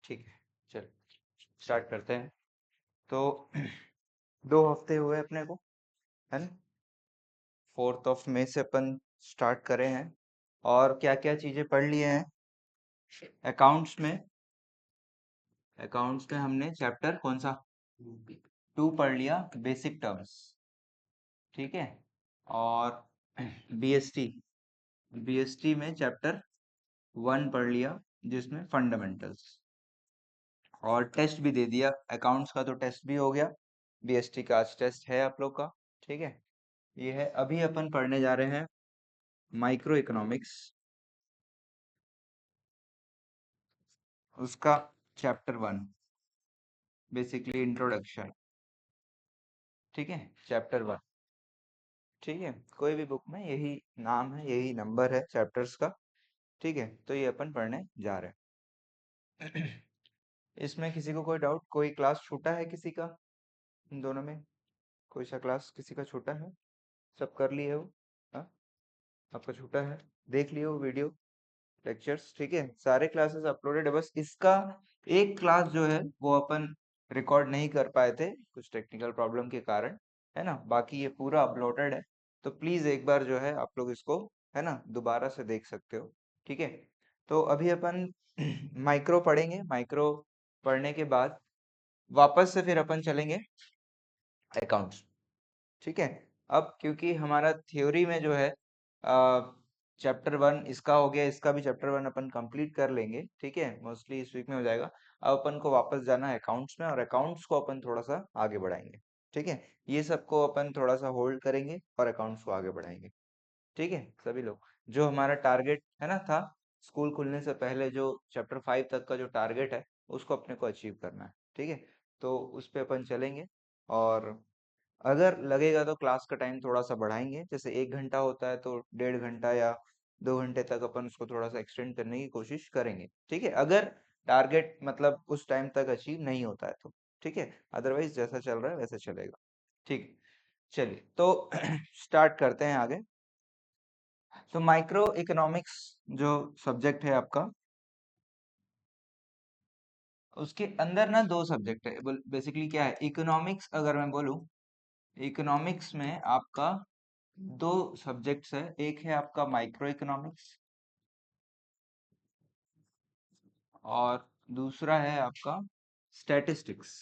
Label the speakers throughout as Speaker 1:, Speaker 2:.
Speaker 1: ठीक है, चल स्टार्ट करते हैं। तो 2 हफ्ते हुए अपने को, है ना। 4 मई से अपन स्टार्ट करे हैं। और क्या क्या चीजें पढ़ लिए हैं अकाउंट्स में। अकाउंट्स में हमने चैप्टर कौन सा 2 पढ़ लिया, बेसिक टर्म्स। ठीक है। और बीएसटी, बीएसटी में चैप्टर 1 पढ़ लिया, जिसमें फंडामेंटल्स। और टेस्ट भी दे दिया, अकाउंट्स का तो टेस्ट भी हो गया। बीएसटी का आज टेस्ट है आप लोग का। ठीक है। ये है, अभी अपन पढ़ने जा रहे हैं माइक्रो इकोनॉमिक्स, उसका चैप्टर 1, बेसिकली इंट्रोडक्शन। ठीक है, चैप्टर 1। ठीक है, कोई भी बुक में यही नाम है, यही नंबर है चैप्टर्स का। ठीक है, तो ये अपन पढ़ने जा रहे हैं। इसमें किसी को कोई डाउट, कोई क्लास छूटा है किसी का इन दोनों में? कोई सा क्लास किसी का छूटा है? सब कर लिए हो? हाँ, आपका छूटा है, देख लियो वीडियो लेक्चर्स। ठीक है, सारे क्लासेस अपलोडेड है, बस इसका एक क्लास जो है वो अपन रिकॉर्ड नहीं कर पाए थे कुछ टेक्निकल प्रॉब्लम के कारण, है ना। बाकी ये पूरा अपलोडेड है, तो प्लीज एक बार जो है आप लोग इसको, है ना, दोबारा से देख सकते हो। ठीक है, तो अभी अपन माइक्रो पढ़ेंगे। माइक्रो पढ़ने के बाद वापस से फिर अपन चलेंगे अकाउंट्स। ठीक है। अब क्योंकि हमारा थ्योरी में जो है चैप्टर 1 इसका हो गया, इसका भी चैप्टर 1 अपन कंप्लीट कर लेंगे। ठीक है, मोस्टली इस वीक में हो जाएगा। अब अपन को वापस जाना है अकाउंट्स में, और अकाउंट्स को अपन थोड़ा सा आगे बढ़ाएंगे। ठीक है, ये सबको अपन थोड़ा सा होल्ड करेंगे और अकाउंट्स को आगे बढ़ाएंगे। ठीक है, सभी लोग, जो हमारा टारगेट है ना था स्कूल खुलने से पहले, जो चैप्टर 5 तक का जो टारगेट है उसको अपने को अचीव करना है। ठीक है, तो उस पे अपन चलेंगे। और अगर लगेगा तो क्लास का टाइम थोड़ा सा बढ़ाएंगे, जैसे 1 घंटा होता है तो 1.5 घंटा या 2 घंटे तक अपन उसको थोड़ा सा एक्सटेंड करने की कोशिश करेंगे। ठीक है, अगर टारगेट मतलब उस टाइम तक अचीव नहीं होता है तो। ठीक है, अदरवाइज जैसा चल रहा है वैसे चलेगा। ठीक है, चलिए तो स्टार्ट करते हैं आगे। तो माइक्रो इकोनॉमिक्स जो सब्जेक्ट है आपका, उसके अंदर ना 2 सब्जेक्ट है। बेसिकली क्या है इकोनॉमिक्स, अगर मैं बोलूं, इकोनॉमिक्स में आपका 2 सब्जेक्ट्स है। एक है आपका माइक्रो इकोनॉमिक्स, और दूसरा है आपका स्टैटिस्टिक्स।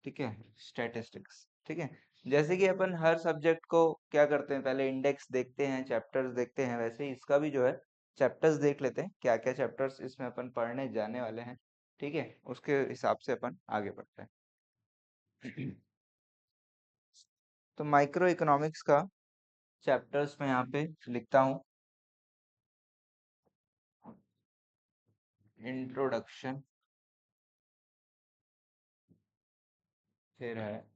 Speaker 1: ठीक है, स्टैटिस्टिक्स। ठीक है, जैसे कि अपन हर सब्जेक्ट को क्या करते हैं, पहले इंडेक्स देखते हैं, चैप्टर्स देखते हैं, वैसे ही इसका भी जो है चैप्टर्स देख लेते हैं, क्या क्या चैप्टर्स इसमें अपन पढ़ने जाने वाले हैं। ठीक है, उसके हिसाब से अपन आगे बढ़ते हैं। तो माइक्रो इकोनॉमिक्स का चैप्टर्स मैं यहाँ पे लिखता हूँ। इंट्रोडक्शन, फिर है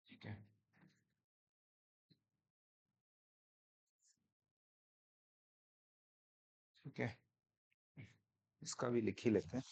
Speaker 1: ठीक है, ठीक है, इसका भी लिख ही लेते हैं।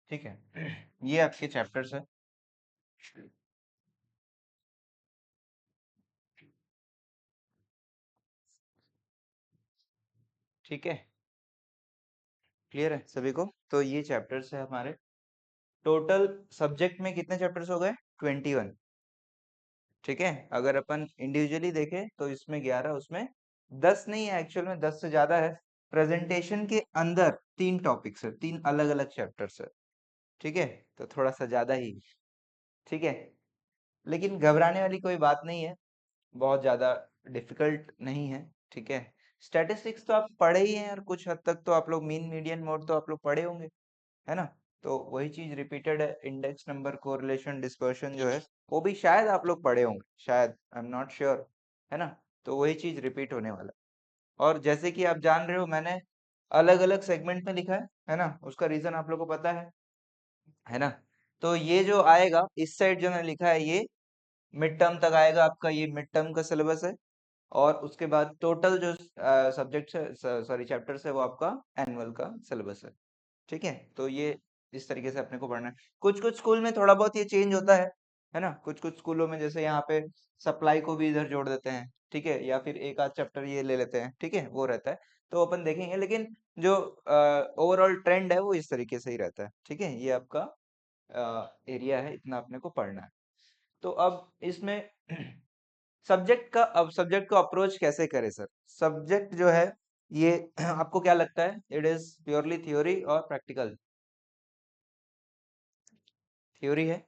Speaker 1: ठीक है। ये आपके चैप्टर्स है। ठीक है, क्लियर है सभी को? तो ये चैप्टर्स है हमारे। टोटल सब्जेक्ट में कितने चैप्टर्स हो गए? 21। ठीक है, अगर अपन इंडिविजुअली देखें तो इसमें 11, उसमें 10 नहीं है, एक्चुअल में 10 से ज्यादा है। प्रेजेंटेशन के अंदर 3 टॉपिक्स है, 3 अलग अलग चैप्टर्स है। ठीक है, तो थोड़ा सा ज्यादा ही। ठीक है, लेकिन घबराने वाली कोई बात नहीं है, बहुत ज्यादा डिफिकल्ट नहीं है। ठीक है, स्टैटिस्टिक्स तो आप पढ़े ही हैं, और कुछ हद तक तो आप लोग मीन मीडियन मोड तो आप लोग पढ़े होंगे, है ना? तो वही चीज रिपीटेड है, इंडेक्स नंबर, कोरिलेशन, डिस्पर्शन जो है वो भी शायद आप लोग पढ़े होंगे, शायद, आई एम नॉट श्योर, है ना? तो वही चीज रिपीट होने वाला है। और जैसे कि आप जान रहे हो, मैंने अलग अलग सेगमेंट में लिखा है ना? उसका रीजन आप लोग को पता है ना? तो ये जो आएगा इस साइड जो मैंने लिखा है, ये मिड टर्म तक आएगा आपका, ये मिड टर्म का सिलेबस है। और उसके बाद टोटल जो सब्जेक्ट है, सॉरी चैप्टर्स है, वो आपका एनुअल का सिलेबस है। ठीक है, तो ये इस तरीके से अपने को पढ़ना है। कुछ कुछ स्कूल में थोड़ा बहुत ये चेंज होता है ना? कुछ कुछ स्कूलों में जैसे यहाँ पे सप्लाई को भी इधर जोड़ देते हैं, ठीक है, या फिर एक आध चैप्टर ये ले लेते हैं, ठीक है, वो रहता है। तो अपन देखेंगे, लेकिन जो ओवरऑल ट्रेंड है वो इस तरीके से ही रहता है। ठीक है, ये आपका एरिया है, इतना अपने को पढ़ना है। तो अब इसमें सब्जेक्ट को अप्रोच कैसे करें सर? सब्जेक्ट जो है ये आपको क्या लगता है, इट इज प्योरली थ्योरी और प्रैक्टिकल? थ्योरी है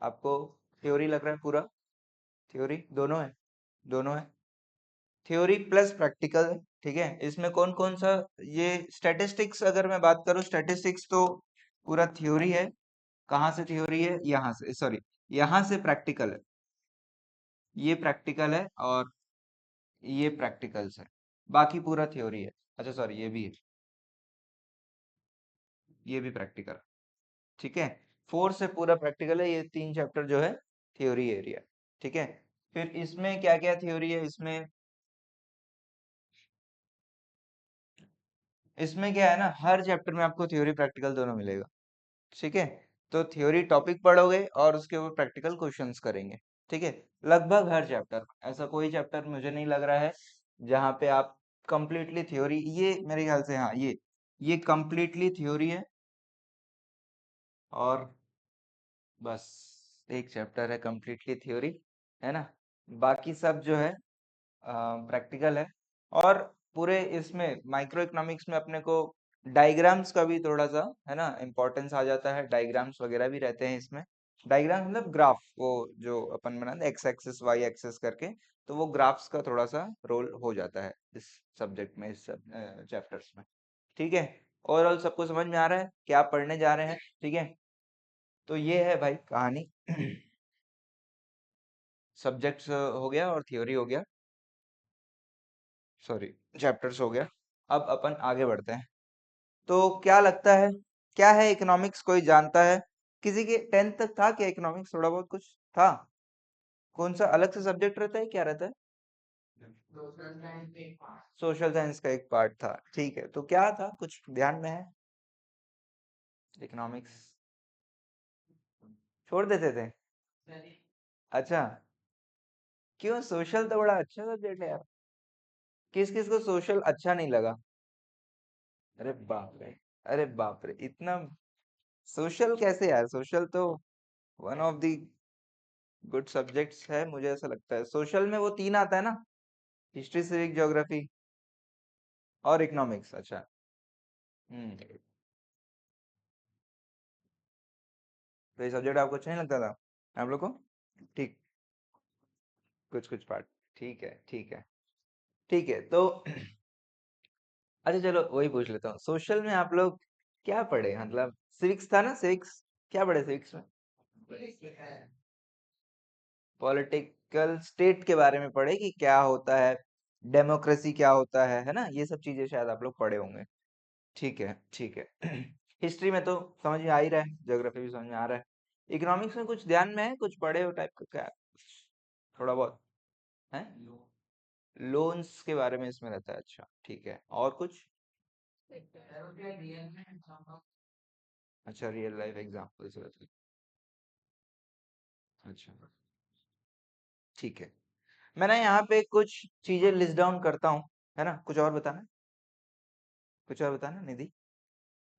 Speaker 1: आपको? थ्योरी लग रहा है पूरा? थ्योरी दोनों है? दोनों है, थ्योरी प्लस प्रैक्टिकल है। ठीक है, इसमें कौन कौन सा? ये स्टैटिस्टिक्स, अगर मैं बात करूं स्टैटिस्टिक्स, तो पूरा थ्योरी है। कहाँ से थ्योरी है? यहाँ से, सॉरी, यहाँ से प्रैक्टिकल है। ये प्रैक्टिकल है, और ये प्रैक्टिकल्स है। बाकी पूरा थ्योरी है। अच्छा सॉरी, ये भी है, ये भी प्रैक्टिकल। ठीक है, 4 से पूरा प्रैक्टिकल है, ये 3 चैप्टर जो है थ्योरी एरिया। ठीक है, फिर इसमें क्या क्या थ्योरी है? इसमें इसमें क्या है ना, हर चैप्टर में आपको थ्योरी प्रैक्टिकल दोनों मिलेगा। ठीक है, तो थ्योरी टॉपिक पढ़ोगे और उसके ऊपर प्रैक्टिकल क्वेश्चंस करेंगे। ठीक है, लगभग हर चैप्टर, ऐसा कोई चैप्टर मुझे नहीं लग रहा है जहाँ पे आप कंप्लीटली थ्योरी, ये मेरे ख्याल से, हाँ, ये कंप्लीटली थ्योरी है। और बस एक चैप्टर है कंप्लीटली थ्योरी, है ना? बाकी सब जो है प्रैक्टिकल है। और पूरे इसमें माइक्रो इकोनॉमिक्स में अपने को डायग्राम्स का भी थोड़ा सा, है ना, इम्पोर्टेंस आ जाता है। डायग्राम्स वगैरह भी रहते हैं इसमें। डायग्राम मतलब ग्राफ, वो जो अपन बनाते हैं एक्स एक्सिस वाई एक्सिस करके, तो वो ग्राफ्स का थोड़ा सा रोल हो जाता है इस सब्जेक्ट में, इस चैप्टर्स में। ठीक है, ओवरऑल सबको समझ में आ रहा है क्या पढ़ने जा रहे हैं? ठीक है, तो ये है भाई कहानी। सब्जेक्ट्स हो गया और थ्योरी हो गया, सॉरी, चैप्टर्स हो गया। अब अपन आगे बढ़ते हैं। तो क्या लगता है, क्या है इकोनॉमिक्स? कोई जानता है? किसी के 10th तक था क्या इकोनॉमिक्स? थोड़ा बहुत कुछ था? कौन सा अलग से सब्जेक्ट रहता है, क्या रहता है? सोशल साइंस का एक पार्ट था, ठीक है, तो क्या था, कुछ ध्यान में है? इकोनॉमिक्स छोड़ देते थे? अच्छा, क्यों? सोशल तो बड़ा अच्छा सब्जेक्ट है यार। किस किस को सोशल अच्छा नहीं लगा? अरे बाप रे, अरे बाप रे, इतना सोशल कैसे यार? सोशल तो one of the good subjects है, मुझे ऐसा लगता है। सोशल में वो 3 आता है ना, हिस्ट्री, सिविक, ज्योग्राफी और इकोनॉमिक्स। अच्छा, हम्म, तो ये सब्जेक्ट आपको अच्छा नहीं लगता था आप लोग को? ठीक, कुछ कुछ पार्ट, ठीक है, ठीक है, ठीक है, तो अच्छा चलो वही पूछ लेता हूँ, सोशल में आप लोग क्या पढ़े? मतलब सिविक्स था ना, सिविक्स क्या पढ़े सिविक्स में? पॉलिटिकल स्टेट के बारे में पढ़े कि क्या होता है, डेमोक्रेसी क्या होता है ना? ये सब चीजें शायद आप लोग पढ़े होंगे। ठीक है, ठीक है। हिस्ट्री में तो समझ में आ ही रहा है, ज्योग्राफी भी समझ में आ रहा है। इकोनॉमिक्स में कुछ ध्यान में है, कुछ पढ़े हो टाइप का क्या? थोड़ा बहुत है? लोन्स के बारे में इसमें रहता है, अच्छा, ठीक है, और कुछ? अच्छा, रियल लाइफ एग्जाम्पल से बता। अच्छा, ठीक है। मैं ना यहाँ पे कुछ चीजें लिस्ट डाउन करता हूँ, है ना? कुछ और बताना, कुछ और बताना निधि।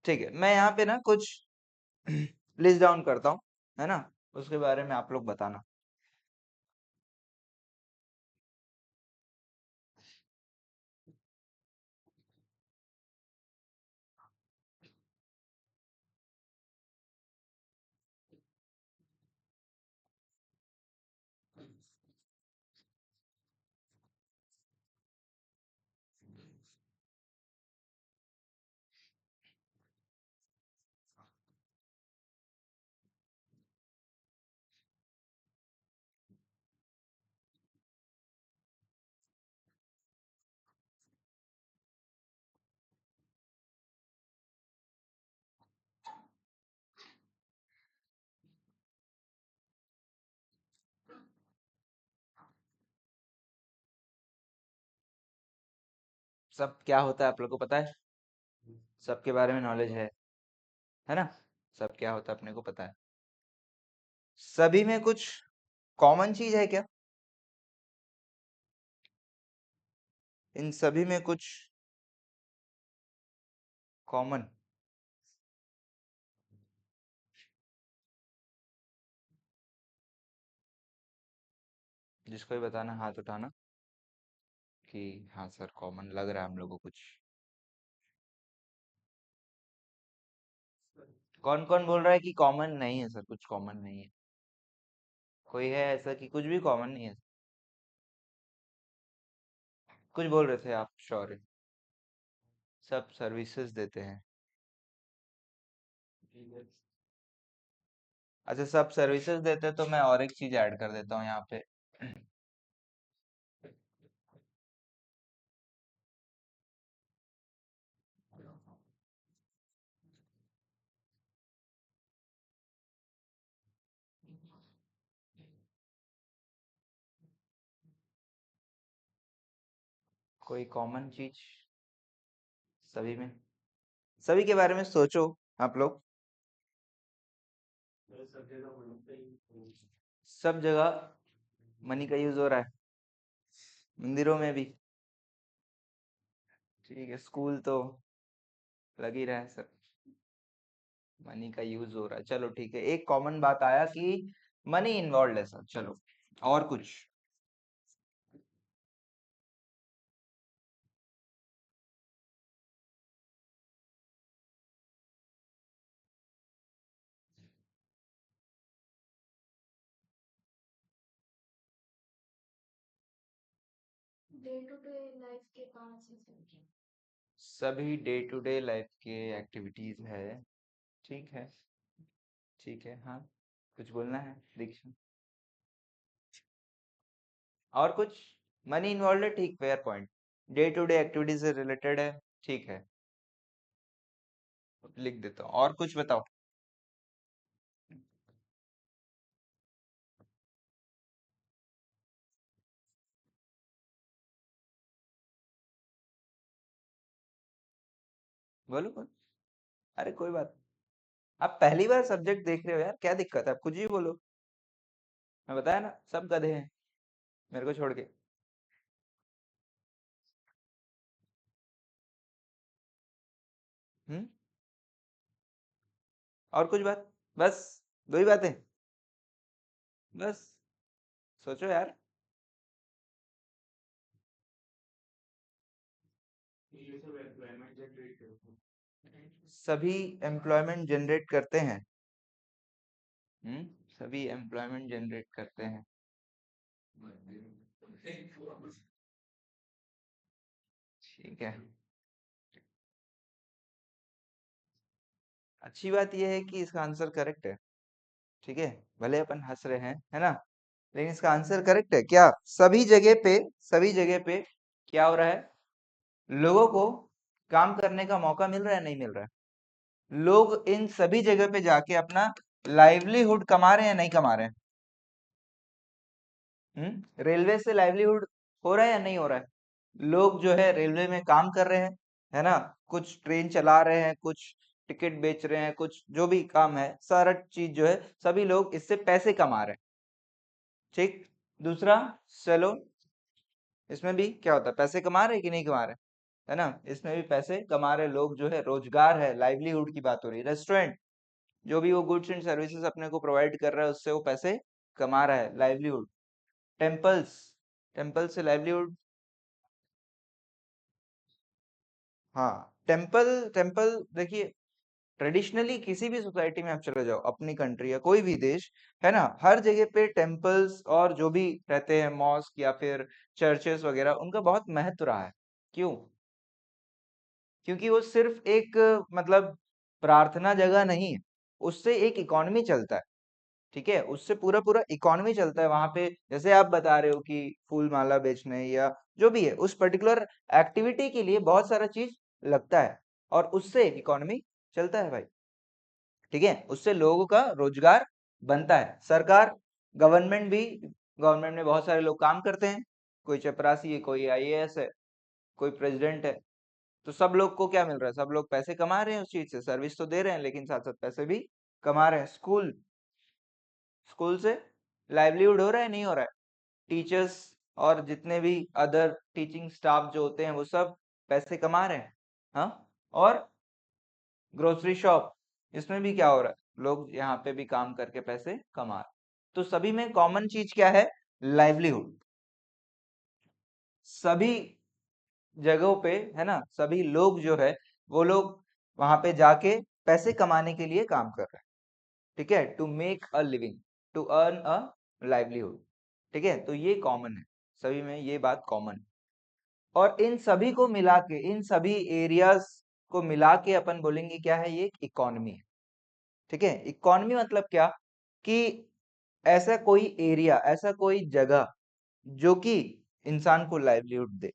Speaker 1: ठीक है, मैं यहाँ पे ना कुछ लिस्ट डाउन करता हूँ, है ना? उसके बारे में आप लोग बताना। सब क्या होता है आप लोग को पता है? सबके बारे में नॉलेज है ना? सब क्या होता है अपने को पता है। सभी में कुछ कॉमन चीज है क्या? इन सभी में कुछ कॉमन, जिसको भी बताना हाथ उठाना कि हाँ सर कॉमन लग रहा है हम लोगों को कुछ। कौन कौन बोल रहा है कि कॉमन नहीं है सर, कुछ कॉमन नहीं है? कोई है ऐसा कि कुछ भी कॉमन नहीं है? कुछ बोल रहे थे आप, श्योर है? सब सर्विसेज देते हैं। अच्छा, सब सर्विसेज देते हैं तो मैं और एक चीज ऐड कर देता हूँ यहाँ पे। कोई कॉमन चीज सभी में, सभी के बारे में सोचो आप लोग। सब जगह मनी का यूज हो रहा है, मंदिरों में भी। ठीक है, स्कूल तो लग ही रहा है सर, मनी का यूज हो रहा है। चलो ठीक है, एक कॉमन बात आया कि मनी इन्वॉल्व है सर। चलो, और कुछ? सभी डे टू डे लाइफ के एक्टिविटीज है। ठीक है, ठीक है, हाँ। कुछ बोलना है दीक्षा? और कुछ? मनी इन्वॉल्व है, ठीक, fair point. Day to day activities से रिलेटेड है, ठीक है, लिख देता हूँ। और कुछ बताओ। बोलो बोलो। अरे कोई बात, आप पहली बार सब्जेक्ट देख रहे हो यार, क्या दिक्कत है? आप कुछ ही बोलो। मैं बताया ना, सब गधे हैं मेरे को छोड़ के। हम्म। और कुछ बात? बस दो ही बातें? बस, सोचो यार। सभी एम्प्लॉयमेंट जनरेट करते हैं। हम्म, सभी एम्प्लॉयमेंट जनरेट करते हैं। ठीक है, अच्छी बात यह है कि इसका आंसर करेक्ट है। ठीक है, भले अपन हंस रहे हैं, है ना? लेकिन इसका आंसर करेक्ट है क्या? सभी जगह पे, सभी जगह पे क्या हो रहा है? लोगों को काम करने का मौका मिल रहा है, नहीं मिल रहा है? लोग इन सभी जगह पे जाके अपना लाइवलीहुड कमा रहे हैं, नहीं कमा रहे हैं? रेलवे से लाइवलीहुड हो रहा है या नहीं हो रहा है? लोग जो है रेलवे में काम कर रहे हैं, है ना? कुछ ट्रेन चला रहे हैं, कुछ टिकट बेच रहे हैं, कुछ जो भी काम है, सारा चीज जो है सभी लोग इससे पैसे कमा रहे हैं। ठीक। दूसरा, सैलून, इसमें भी क्या होता है, पैसे कमा रहे हैं कि नहीं कमा रहे, है ना, इसमें भी पैसे कमा रहे लोग, जो है रोजगार है, लाइवलीहुड की बात हो रही है। रेस्टोरेंट, जो भी वो गुड्स एंड सर्विसेज अपने को प्रोवाइड कर रहा है, उससे वो पैसे कमा रहा है, लाइवलीहुड। टेम्पल्स, टेम्पल से लाइवलीहुड। हाँ, टेम्पल, टेम्पल देखिए, ट्रेडिशनली किसी भी सोसाइटी में आप चले जाओ, अपनी कंट्री या कोई भी देश, है ना, हर जगह पे टेम्पल्स और जो भी रहते हैं मॉस्क या फिर चर्चेस वगैरह, उनका बहुत महत्व रहा है। क्यों? क्योंकि वो सिर्फ एक मतलब प्रार्थना जगह नहीं है, उससे एक इकोनॉमी चलता है। ठीक है, उससे पूरा पूरा इकोनॉमी चलता है वहां पे। जैसे आप बता रहे हो कि फूल माला बेचने या जो भी है, उस पर्टिकुलर एक्टिविटी के लिए बहुत सारा चीज लगता है, और उससे इकोनॉमी चलता है भाई। ठीक है, उससे लोगों का रोजगार बनता है। सरकार, गवर्नमेंट भी, गवर्नमेंट में बहुत सारे लोग काम करते हैं, कोई चपरासी है, कोई आईएएस है, कोई प्रेसिडेंट है, तो सब लोग को क्या मिल रहा है, सब लोग पैसे कमा रहे हैं उस चीज से, सर्विस तो दे रहे हैं लेकिन साथ साथ पैसे भी कमा रहे हैं। स्कूल, स्कूल से लाइवलीहुड हो रहा है, नहीं हो रहा है? टीचर्स और जितने भी अदर टीचिंग स्टाफ जो होते हैं, वो सब पैसे कमा रहे हैं। हाँ। और ग्रोसरी शॉप, इसमें भी क्या हो रहा है, लोग यहाँ पे भी काम करके पैसे कमा रहे हैं। तो सभी में कॉमन चीज क्या है, लाइवलीहुड। सभी जगहों पे, है ना, सभी लोग जो है, वो लोग वहां पे जाके पैसे कमाने के लिए काम कर रहे हैं। ठीक है, to make a living, to earn a livelihood. ठीक है, तो ये कॉमन है, सभी में ये बात कॉमन है। और इन सभी को मिला के, इन सभी एरियाज को मिला के अपन बोलेंगे क्या है, ये एक इकोनॉमी है। ठीक है, इकोनॉमी मतलब क्या, कि ऐसा कोई एरिया, ऐसा कोई जगह जो कि इंसान को लाइवलीहुड दे,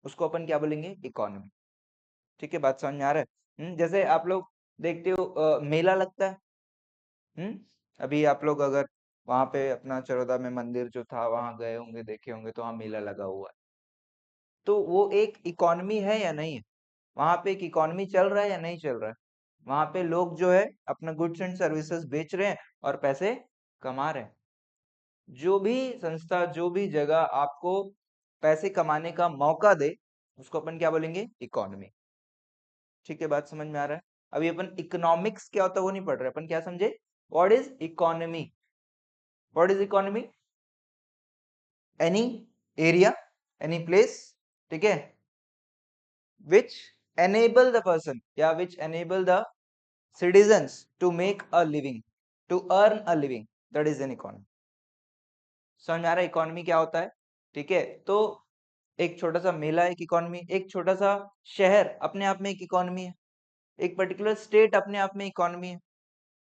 Speaker 1: उसको अपन क्या बोलेंगे, इकोनॉमी। ठीक है, बात समझ में आ रहा है? जैसे आप लोग देखते हो, मेला लगता है। हम्म अभी आप लोग अगर वहां पे अपना चरोदा में मंदिर जो था वहां गए होंगे, देखे होंगे, तो वहां मेला लगा हुआ है। तो वो एक इकोनॉमी है या नहीं है? वहां पे एक इकोनॉमी चल रहा है या नहीं चल रहा है? वहां पे लोग जो है अपना गुड्स एंड सर्विसेज बेच रहे हैं और पैसे कमा रहे हैं। जो भी संस्था, जो भी जगह आपको पैसे कमाने का मौका दे, उसको अपन क्या बोलेंगे, इकोनॉमी। ठीक है, बात समझ में आ रहा है? अभी अपन इकोनॉमिक्स क्या होता है वो नहीं पढ़ रहे, अपन क्या समझे, what is economy. What is economy? Any area, any place, ठीक है, which enable the person या which enable the citizens to make a living, to earn a living, that is an economy। समझ में आ रहा है इकोनॉमी क्या होता है? ठीक है, तो एक छोटा सा मेला एक इकोनॉमी, एक छोटा सा शहर अपने आप में एक इकोनॉमी है, एक पर्टिकुलर स्टेट अपने आप में इकोनॉमी है,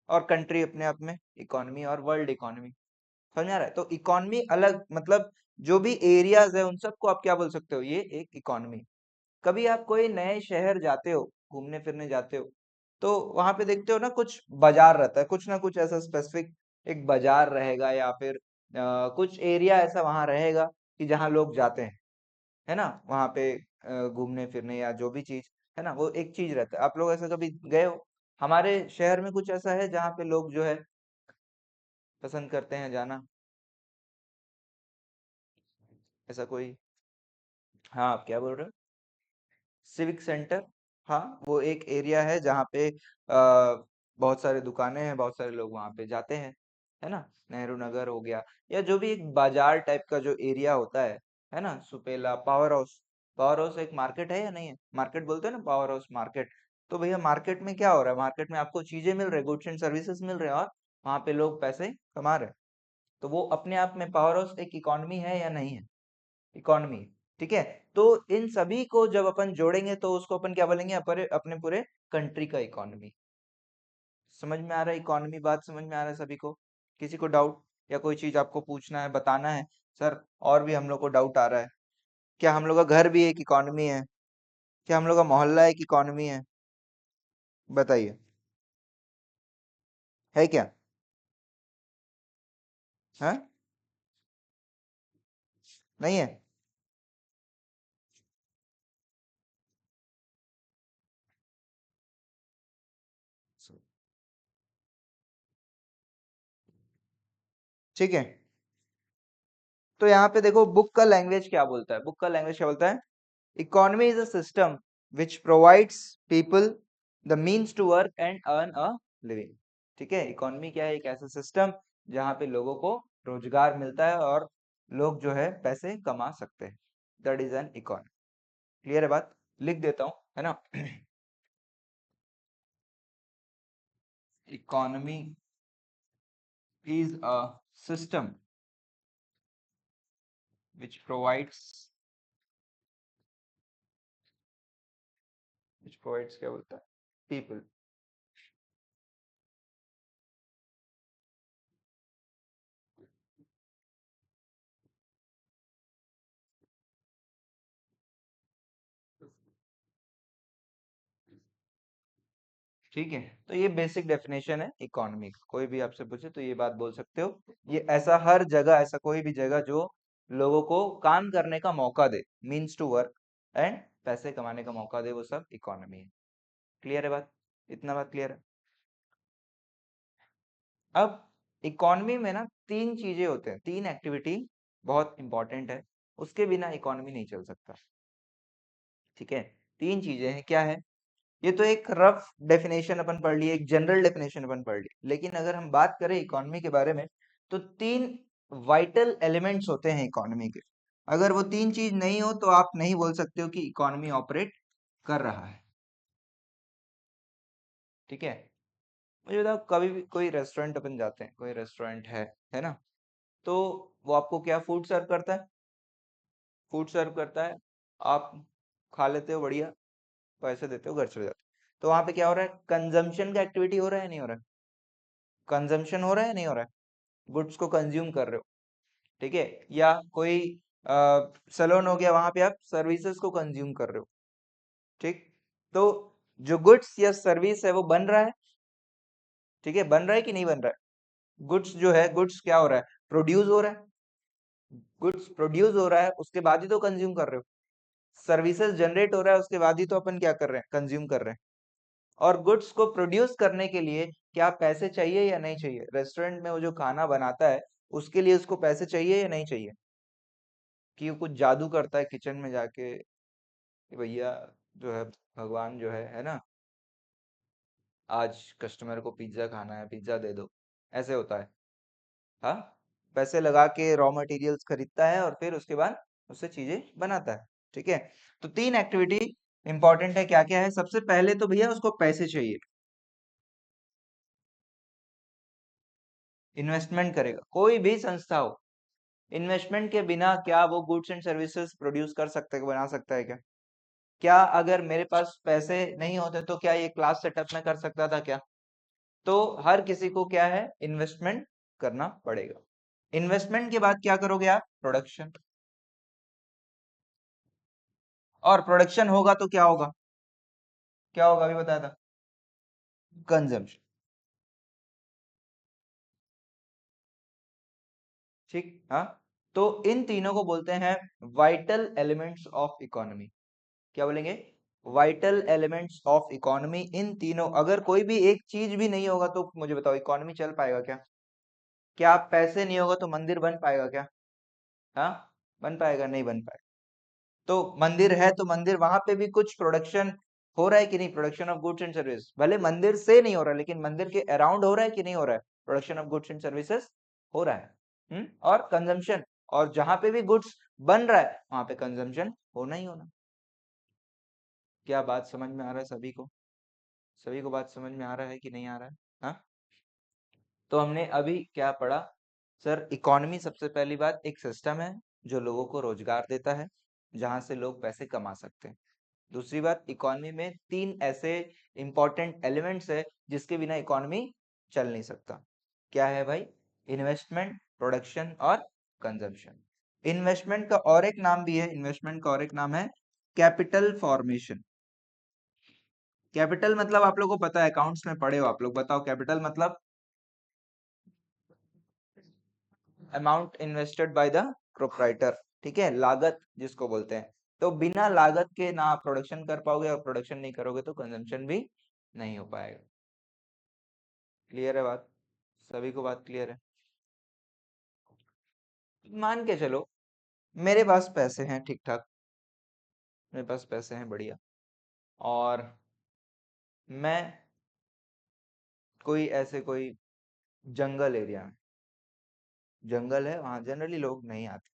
Speaker 1: और कंट्री अपने आप में इकोनॉमी, और वर्ल्ड इकोनॉमी। समझ में आ रहा है? तो इकोनॉमी अलग, मतलब जो भी एरियाज है उन सबको आप क्या बोल सकते हो, ये एक इकोनॉमी। कभी आप कोई नए शहर जाते हो, घूमने फिरने जाते हो, तो वहां पे देखते हो ना, कुछ बाजार रहता है, कुछ ना कुछ ऐसा स्पेसिफिक एक बाजार रहेगा, या फिर कुछ एरिया ऐसा वहां रहेगा कि जहाँ लोग जाते हैं, है ना, वहां पे घूमने फिरने या जो भी चीज, है ना, वो एक चीज रहता है। आप लोग ऐसा कभी गए हो? हमारे शहर में कुछ ऐसा है जहाँ पे लोग जो है पसंद करते हैं जाना, ऐसा कोई? हाँ, आप क्या बोल रहे हो? सिविक सेंटर, हाँ, वो एक एरिया है जहाँ पे बहुत सारे दुकानें हैं, बहुत सारे लोग वहां पे जाते हैं, है ना। नेहरू नगर हो गया, या जो भी एक बाजार टाइप का जो एरिया होता है ना, Supela, power house. Power house एक मार्केट है या नहीं है? मार्केट बोलते हैं ना, पावर हाउस मार्केट। तो भैया मार्केट में क्या हो रहा है, मार्केट में आपको चीजें मिल रही है, गुड्स एंड सर्विसेज मिल रहे हैं, और वहां पे लोग पैसे कमा रहे हैं। तो वो अपने आप में पावर हाउस एक इकोनॉमी है या नहीं है? इकोनॉमी। ठीक है, तो इन सभी को जब अपन जोड़ेंगे तो उसको अपन क्या बोलेंगे, अपने अपने पूरे कंट्री का इकोनॉमी। समझ में आ रहा है इकोनॉमी, बात समझ में आ रहा है सभी को? किसी को डाउट या कोई चीज आपको पूछना है, बताना है, सर और भी हम लोग को डाउट आ रहा है, क्या हम लोग का घर भी एक इकोनॉमी है? क्या हम लोग का मोहल्ला एक इकोनॉमी है? बताइए, है क्या? है? नहीं है? ठीक है। तो यहाँ पे देखो बुक का लैंग्वेज क्या बोलता है, बुक का लैंग्वेज क्या बोलता है, economy is a system which provides people the means to work and earn a living. ठीक है, इकोनॉमी क्या है, एक ऐसा सिस्टम जहाँ पे लोगों को रोजगार मिलता है और लोग जो है पैसे कमा सकते हैं, that is an economy. Clear है बात, लिख देता हूँ, है ना। Economy is a system which provides क्या बोलता है, people। ठीक है, तो ये बेसिक डेफिनेशन है इकोनॉमी का, कोई भी आपसे पूछे तो ये बात बोल सकते हो। ये ऐसा हर जगह, ऐसा कोई भी जगह जो लोगों को काम करने का मौका दे, मीन्स टू वर्क एंड पैसे कमाने का मौका दे, वो सब इकोनॉमी है। क्लियर है बात, इतना बात क्लियर है। अब इकोनॉमी में ना तीन चीजें होते हैं, तीन एक्टिविटी बहुत इंपॉर्टेंट है, उसके बिना इकोनॉमी नहीं चल सकता। ठीक है, तीन चीजें हैं, क्या है, ये तो एक रफ डेफिनेशन अपन पढ़ लिए, एक जनरल डेफिनेशन अपन पढ़ ली, लेकिन अगर हम बात करें इकोनॉमी के बारे में तो तीन वाइटल एलिमेंट्स होते हैं इकोनॉमी के। अगर वो तीन चीज नहीं हो तो आप नहीं बोल सकते हो कि इकोनॉमी ऑपरेट कर रहा है। ठीक है, मुझे बताओ, कभी भी कोई रेस्टोरेंट अपन जाते हैं, कोई रेस्टोरेंट है ना, तो वो आपको क्या फूड सर्व करता है, फूड सर्व करता है, आप खा लेते हो, बढ़िया, पैसे देते हो, घर चले जाते हो। तो वहां पे क्या हो रहा है, कंजम्पशन का एक्टिविटी हो रहा है नहीं हो रहा है, कंजम्पशन हो रहा है नहीं हो रहा है, गुड्स को कंज्यूम कर रहे हो। ठीक है, या कोई सलोन हो गया, वहां पे आप सर्विसेज को कंज्यूम कर रहे हो। ठीक, तो जो गुड्स या सर्विस है वो बन रहा है, ठीक है, बन रहा है कि नहीं बन रहा है, गुड्स जो है, गुड्स क्या हो रहा है, प्रोड्यूस हो रहा है, गुड्स प्रोड्यूस हो रहा है, उसके बाद ही तो कंज्यूम कर रहे हो। सर्विसेज जनरेट हो रहा है, उसके बाद ही तो अपन क्या कर रहे हैं, कंज्यूम कर रहे हैं। और गुड्स को प्रोड्यूस करने के लिए क्या पैसे चाहिए या नहीं चाहिए, रेस्टोरेंट में वो जो खाना बनाता है उसके लिए उसको पैसे चाहिए या नहीं चाहिए, कि वो कुछ जादू करता है किचन में जाके कि भैया जो है, भगवान जो है ना, आज कस्टमर को पिज्जा खाना है, पिज्जा दे दो, ऐसे होता है। हाँ, पैसे लगा के रॉ मटेरियल्स खरीदता है और फिर उसके बाद उससे चीजें बनाता है। ठीक है, तो तीन एक्टिविटी इंपॉर्टेंट है, क्या क्या है, सबसे पहले तो भैया उसको पैसे चाहिए, इन्वेस्टमेंट करेगा, कोई भी संस्था हो, इन्वेस्टमेंट के बिना क्या वो गुड्स एंड सर्विसेज प्रोड्यूस कर सकता है, बना सकता है क्या, क्या अगर मेरे पास पैसे नहीं होते तो क्या ये क्लास सेटअप में कर सकता था क्या। तो हर किसी को क्या है, इन्वेस्टमेंट करना पड़ेगा। इन्वेस्टमेंट के बाद क्या करोगे आप, प्रोडक्शन, और प्रोडक्शन होगा तो क्या होगा, क्या होगा अभी बताया था, कंजम्पशन। ठीक, हाँ, तो इन तीनों को बोलते हैं वाइटल एलिमेंट्स ऑफ इकोनॉमी। क्या बोलेंगे, वाइटल एलिमेंट्स ऑफ इकोनॉमी। इन तीनों, अगर कोई भी एक चीज भी नहीं होगा तो मुझे बताओ इकोनॉमी चल पाएगा क्या, क्या पैसे नहीं होगा तो मंदिर बन पाएगा क्या, हाँ, बन पाएगा, नहीं बन पाएगा। तो मंदिर है तो मंदिर, वहां पे भी कुछ प्रोडक्शन हो रहा है कि नहीं, production of goods and service, भले मंदिर से नहीं हो रहा है लेकिन मंदिर के अराउंड हो रहा है कि नहीं हो रहा है, production of goods and services हो रहा है। और कंजम्पशन, और जहां पे भी गुड्स बन रहा है वहां पे कंजम्पशन होना ही होना। क्या बात समझ में आ रहा है सभी को, सभी को बात समझ में आ रहा है कि नहीं आ रहा है, हाँ। तो हमने अभी क्या पढ़ा, सर इकोनॉमी सबसे पहली बात एक सिस्टम है जो लोगों को रोजगार देता है, जहां से लोग पैसे कमा सकते हैं। दूसरी बात, इकोनॉमी में तीन ऐसे इंपॉर्टेंट एलिमेंट्स है जिसके बिना इकोनॉमी चल नहीं सकता। क्या है भाई, इन्वेस्टमेंट, प्रोडक्शन और कंजम्पशन। इन्वेस्टमेंट का और एक नाम भी है, इन्वेस्टमेंट का और एक नाम है कैपिटल फॉर्मेशन। कैपिटल मतलब आप लोगों को पता है, अकाउंट्स में पढ़े हो आप लोग, बताओ कैपिटल मतलब amount invested by the proprietor. ठीक है, लागत जिसको बोलते हैं। तो बिना लागत के ना आप प्रोडक्शन कर पाओगे, और प्रोडक्शन नहीं करोगे तो कंजम्पशन भी नहीं हो पाएगा। क्लियर है बात, सभी को बात क्लियर है। मान के चलो मेरे पास पैसे हैं ठीक ठाक, मेरे पास पैसे हैं बढ़िया, और मैं कोई जंगल एरिया में, जंगल है वहां जनरली लोग नहीं आते,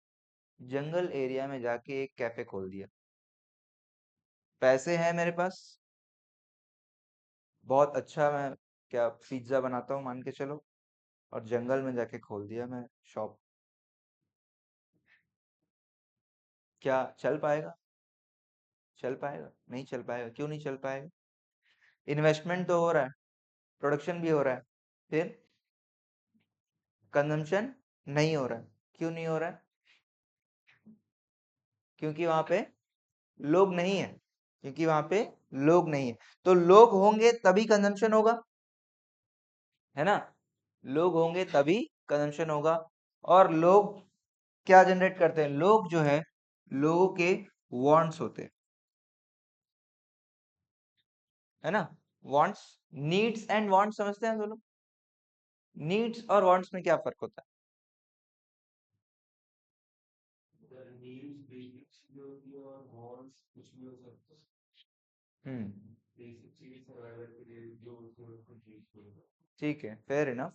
Speaker 1: जंगल एरिया में जाके एक कैफे खोल दिया, पैसे हैं मेरे पास, बहुत अच्छा मैं क्या पिज्जा बनाता हूँ मान के चलो, और जंगल में जाके खोल दिया मैं शॉप। क्या चल पाएगा? चल पाएगा? नहीं चल पाएगा, क्यों नहीं चल पाएगा? इन्वेस्टमेंट तो हो रहा है, प्रोडक्शन भी हो रहा है, फिर कंजम्पशन नहीं हो रहा है, क्यों नहीं हो रहा है? क्योंकि वहां पे लोग नहीं है, क्योंकि वहां पे लोग नहीं है, तो लोग होंगे तभी कंजम्पशन होगा, है ना? लोग होंगे तभी कंजम्पशन होगा, और लोग क्या जनरेट करते हैं? लोग जो है, लोगों के वांट्स होते हैं, है ना? वांट्स, नीड्स एंड वांट्स समझते हैं दोनों? नीड्स और वांट्स में क्या फर्क होता है? ठीक है, फेयर इनफ।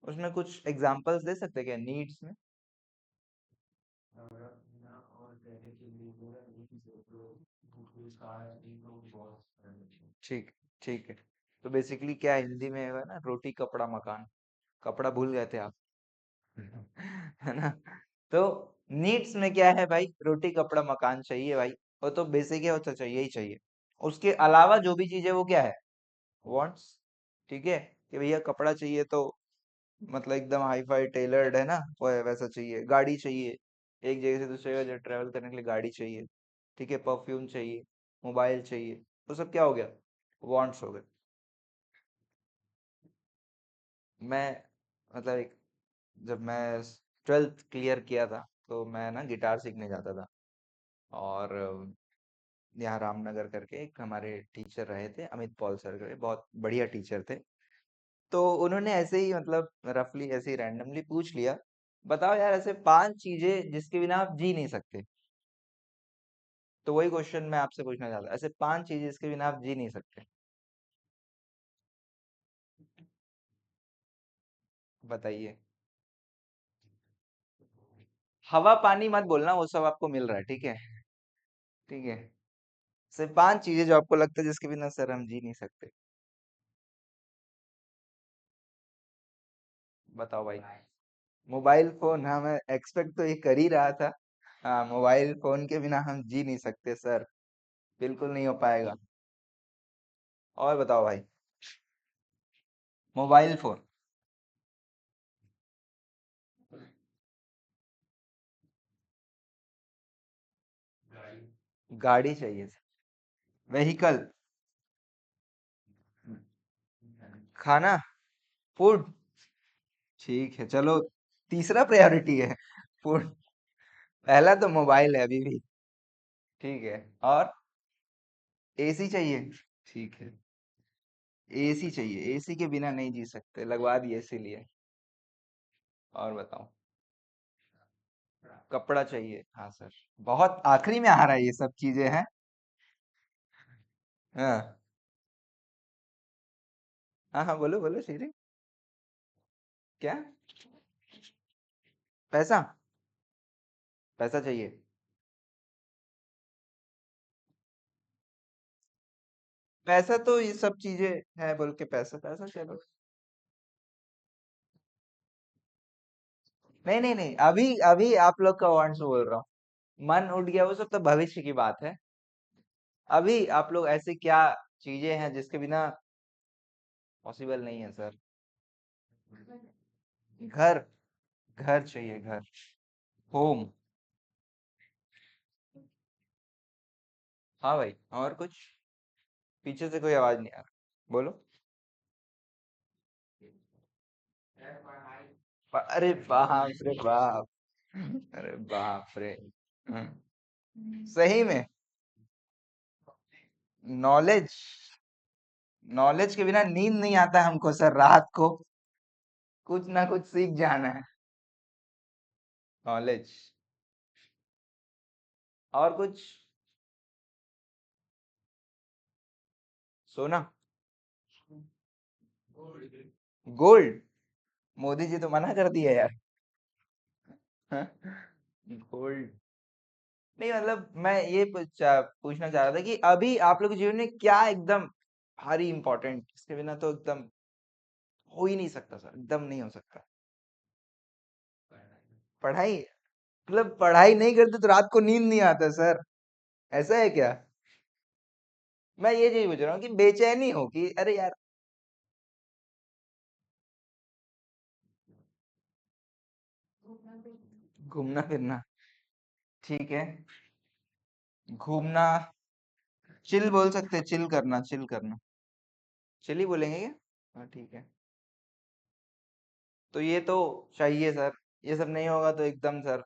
Speaker 1: उसमें कुछ एग्जांपल्स दे सकते हैं क्या नीड्स में? ठीक, ठीक है। तो बेसिकली क्या हिंदी में है ना, रोटी कपड़ा मकान, कपड़ा भूल गए थे आप। है ना? तो नीड्स में क्या है भाई? रोटी कपड़ा मकान चाहिए भाई, वो तो बेसिक है, वो तो चाहिए ही चाहिए। उसके अलावा जो भी चीज है वो क्या है? वांट्स। ठीक है, कि भैया कपड़ा चाहिए तो मतलब एकदम हाई फाई टेलर्ड है ना, वो वैसा चाहिए, गाड़ी चाहिए, एक जगह से दूसरी जगह ट्रेवल करने के लिए गाड़ी चाहिए, ठीक है, परफ्यूम चाहिए, मोबाइल चाहिए, वो सब क्या हो गया? वांट्स हो गए। मैं मतलब एक, जब मैं 12th क्लियर किया था तो मैं ना गिटार सीखने जाता था, और यहाँ रामनगर करके एक हमारे टीचर रहे थे, अमित पॉल सर के, बहुत बढ़िया टीचर थे। तो उन्होंने ऐसे ही मतलब रफली ऐसे ही रैंडमली पूछ लिया, बताओ यार ऐसे 5 चीजें जिसके बिना आप जी नहीं सकते। तो वही क्वेश्चन मैं आपसे पूछना चाहता, ऐसे 5 चीजें जिसके बिना आप जी नहीं सकते, बताइए। हवा पानी मत बोलना, वो सब आपको मिल रहा है, ठीक है? ठीक है, सिर्फ 5 चीजें जो आपको लगता है जिसके बिना सर हम जी नहीं सकते, बताओ भाई। मोबाइल फोन, हाँ मैं एक्सपेक्ट तो ये कर ही रहा था। हाँ, मोबाइल फोन के बिना हम जी नहीं सकते सर, बिल्कुल नहीं हो पाएगा। और बताओ भाई। Mobile phone. गाड़ी चाहिए, व्हीकल, खाना, फूड। ठीक है चलो, तीसरा प्रायोरिटी है फूड, पहला तो मोबाइल है अभी भी। ठीक है, और एसी चाहिए। ठीक है, एसी चाहिए, एसी के बिना नहीं जी सकते, लगवा दिए इसीलिए। और बताओ। कपड़ा चाहिए, हाँ सर, बहुत आखिरी में आ रहा है ये सब चीजें हैं। हाँ हाँ हाँ, बोलो बोलो श्री। क्या? पैसा? पैसा चाहिए? पैसा तो ये सब चीजें है बोल के पैसा पैसा चलो। नहीं नहीं नहीं, अभी अभी आप लोग का वांट्स बोल रहा हूँ, मन उठ गया वो सब तो भविष्य की बात है। अभी आप लोग ऐसे क्या चीजें हैं जिसके बिना पॉसिबल नहीं है सर? घर, घर चाहिए, घर, होम। हाँ भाई, और कुछ? पीछे से कोई आवाज नहीं आ रहा, बोलो। अरे बाप रे बाप, अरे बाप रे। हम्म, सही में? नॉलेज, नॉलेज के बिना नींद नहीं आता हमको सर रात को, कुछ ना कुछ सीख जाना है। नॉलेज। और कुछ? सोना? गोल्ड? मोदी जी तो मना कर दिया यार। गोल्ड? नहीं मतलब मैं ये पूछना चाह रहा था कि अभी आप लोग के जीवन में क्या एकदम भारी इंपॉर्टेंट, इसके बिना तो एकदम हो ही नहीं सकता सर, एकदम नहीं हो सकता। पढ़ाई? मतलब पढ़ाई नहीं करते तो रात को नींद नहीं आता सर, ऐसा है क्या? मैं ये चीज पूछ रहा हूँ कि बेचैनी हो कि अरे यार। घूमना फिरना? ठीक है। घूमना? चिल बोल सकते हैं, चिल करना, चिल करना। चिल ही बोलेंगे क्या? हाँ ठीक है। तो ये तो चाहिए सर, ये सब नहीं होगा तो एकदम सर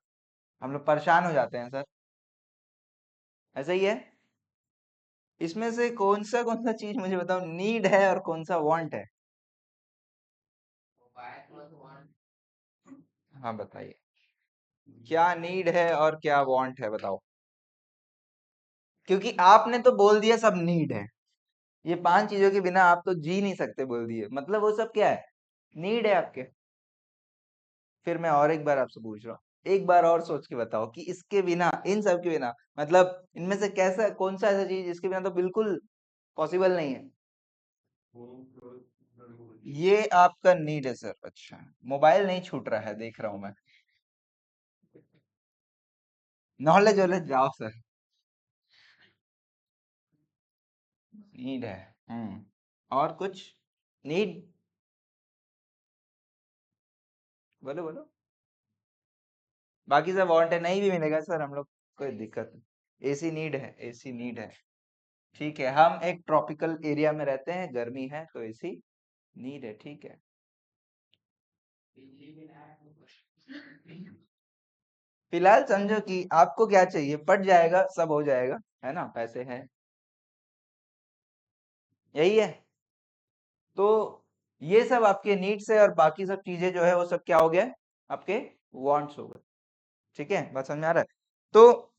Speaker 1: हम लोग परेशान हो जाते हैं सर। ऐसा ही है। इसमें से कौन सा चीज मुझे बताओ नीड है और कौन सा वांट है? हाँ बताइए। क्या नीड है और क्या वांट है बताओ। क्योंकि आपने तो बोल दिया सब नीड है, ये पांच चीजों के बिना आप तो जी नहीं सकते बोल दिए, मतलब वो सब क्या है? नीड है आपके। फिर मैं और एक बार आपसे पूछ रहा हूँ, एक बार और सोच के बताओ कि इसके बिना, इन सब के बिना, मतलब इनमें से कैसा, कौन सा ऐसा चीज जिसके बिना तो बिल्कुल पॉसिबल नहीं है? ये आपका नीड है सर, अच्छा। मोबाइल नहीं छूट रहा है देख रहा हूं मैं। नॉलेज वॉलेज जाओ सर। नीड है। और कुछ? नीड? बोलो बोलो। बाकी सब वांट है, नहीं भी मिलेगा सर हम लोग, कोई दिक्कत नहीं। एसी नीड है, एसी नीड है। ठीक है, हम एक ट्रॉपिकल एरिया में रहते हैं, गर्मी है तो एसी नीड है, ठीक है। फिलहाल समझो कि आपको क्या चाहिए, पट जाएगा, सब हो जाएगा, है ना, पैसे हैं, यही है। तो ये सब आपके नीड्स है और बाकी सब चीजें जो है वो सब क्या हो गया, आपके वांट्स हो गए। ठीक है, बात समझ में आ रहा है? तो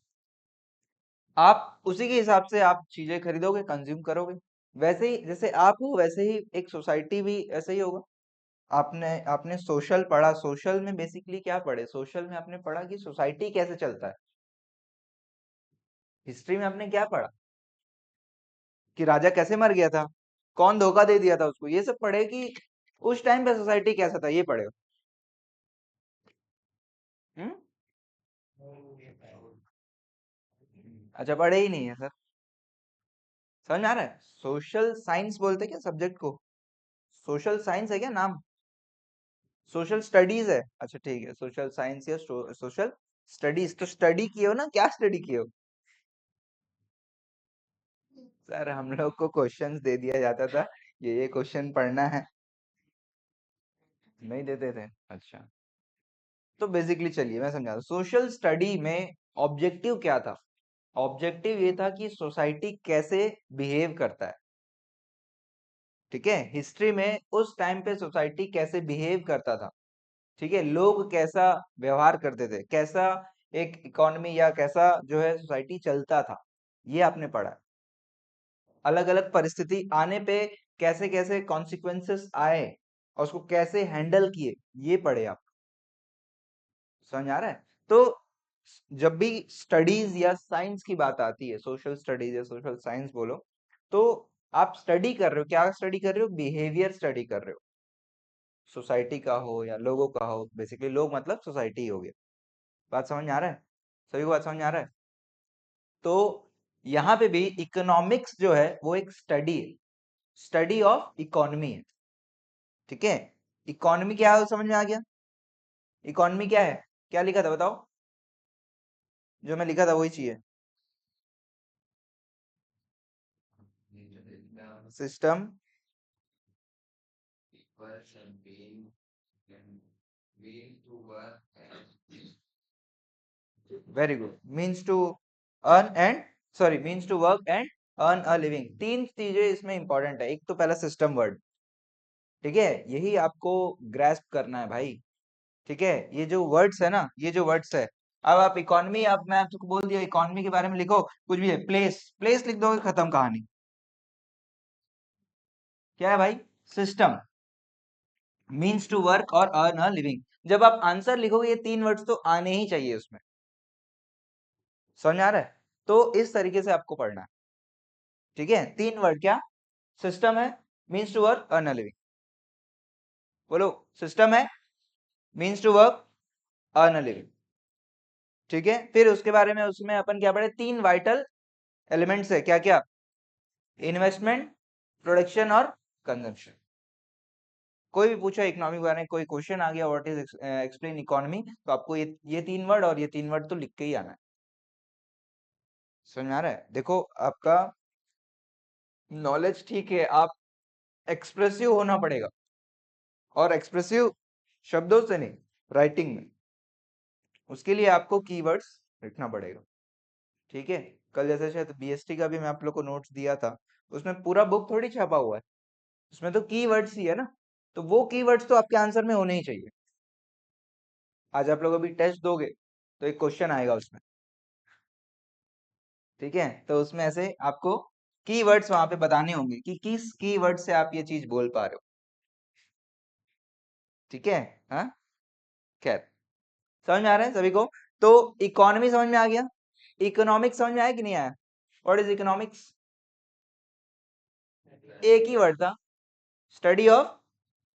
Speaker 1: आप उसी के हिसाब से आप चीजें खरीदोगे, कंज्यूम करोगे। वैसे ही जैसे आप हो वैसे ही एक सोसाइटी भी ऐसे ही होगा। आपने आपने सोशल पढ़ा, सोशल में बेसिकली क्या पढ़े, सोशल में आपने पढ़ा कि सोसाइटी कैसे चलता है। हिस्ट्री में आपने क्या पढ़ा कि राजा कैसे मर गया था, कौन धोखा दे दिया था उसको, ये सब पढ़े कि उस टाइम पे सोसाइटी कैसा था, ये पढ़े हो? हम्म? अच्छा, पढ़े ही नहीं है सर। समझ में आ रहा है? सोशल साइंस बोलते हैं क्या सब्जेक्ट को? सोशल साइंस है क्या नाम? सोशल स्टडीज है, अच्छा ठीक है, सोशल साइंस या सोशल स्टडीज। तो स्टडी किए हो ना, क्या स्टडी किए हो? सर हम लोग को क्वेश्चंस दे दिया जाता था, ये क्वेश्चन पढ़ना है। नहीं देते थे? अच्छा। तो बेसिकली चलिए मैं समझा, सोशल स्टडी में ऑब्जेक्टिव क्या था? ऑब्जेक्टिव ये था कि सोसाइटी कैसे बिहेव करता है। ठीक है, हिस्ट्री में उस टाइम पे सोसाइटी कैसे बिहेव करता था। ठीक है, लोग कैसा व्यवहार करते थे, कैसा एक इकोनॉमी या कैसा जो है सोसाइटी चलता था, ये आपने पढ़ा। अलग अलग परिस्थिति आने पे कैसे कैसे कॉन्सिक्वेंसेस आए और उसको कैसे हैंडल किए, ये पढ़े आप। समझ आ रहा है? तो जब भी स्टडीज या साइंस की बात आती है, सोशल स्टडीज या सोशल साइंस बोलो, तो आप स्टडी कर रहे हो, क्या स्टडी कर रहे हो? बिहेवियर स्टडी कर रहे हो, सोसाइटी का हो या लोगों का हो, बेसिकली लोग मतलब सोसाइटी हो गया। बात समझ में आ रहा है? सभी को बात समझ में आ रहा है? तो यहाँ पे भी इकोनॉमिक्स जो है वो एक स्टडी है, स्टडी ऑफ इकोनॉमी है। ठीक है, इकोनॉमी क्या है वो समझ में आ गया? इकोनॉमी क्या है, क्या लिखा था बताओ, जो मैं लिखा था वही चाहिए। System, very good, means to earn and, sorry, means to work and earn a living. तीन चीजें इसमें इंपॉर्टेंट है, एक तो पहला सिस्टम वर्ड। ठीक है, यही आपको ग्रैस्प करना है भाई। ठीक है, ये जो वर्ड्स है ना, ये जो वर्ड्स है, अब आप इकोनॉमी, अब मैं आपको बोल दिया इकोनॉमी के बारे में लिखो कुछ भी है, प्लेस प्लेस लिख दोगे, खत्म कहानी। क्या है भाई? सिस्टम मीन्स टू वर्क और अर्न अ लिविंग। जब आप आंसर लिखोगे ये तीन वर्ड्स तो आने ही चाहिए उसमें। समझ आ रहा है? तो इस तरीके से आपको पढ़ना है। ठीक है, तीन वर्ड क्या? सिस्टम है, means to work, earn a living. बोलो, सिस्टम है, means to work, earn a living. ठीक है, फिर उसके बारे में उसमें अपन क्या पढ़े? तीन वाइटल एलिमेंट्स है, क्या क्या? इन्वेस्टमेंट, प्रोडक्शन और कंजम्पशन। कोई भी पूछा इकोनॉमी के बारे में, कोई क्वेश्चन आ गया व्हाट इज एक्सप्लेन इकोनॉमी, तो आपको ये तीन वर्ड और ये तीन वर्ड तो लिख के ही आना है। समझ में आ रहा है? देखो, आपका नॉलेज ठीक है, आप एक्सप्रेसिव होना पड़ेगा, और एक्सप्रेसिव शब्दों से नहीं, राइटिंग में। उसके लिए आपको कीवर्ड्स लिखना पड़ेगा। ठीक है, कल जैसे शायद बीएसटी का भी मैं आप लोग को नोट्स दिया था, उसमें पूरा बुक थोड़ी छपा हुआ है, उसमें तो कीवर्ड्स ही है ना, तो वो कीवर्ड्स तो आपके आंसर में होने ही चाहिए। आज आप लोग अभी टेस्ट दोगे तो एक क्वेश्चन आएगा उसमें। ठीक है, तो उसमें ऐसे आपको कीवर्ड्स वहां पे बताने होंगे कि किस कीवर्ड से आप ये चीज बोल पा रहे हो। ठीक है, हाँ, खैर, समझ में आ रहा है सभी को? तो इकोनॉमी समझ में आ गया, इकोनॉमिक्स समझ में आया कि नहीं आया? What is economics? एक ही वर्ड था, study of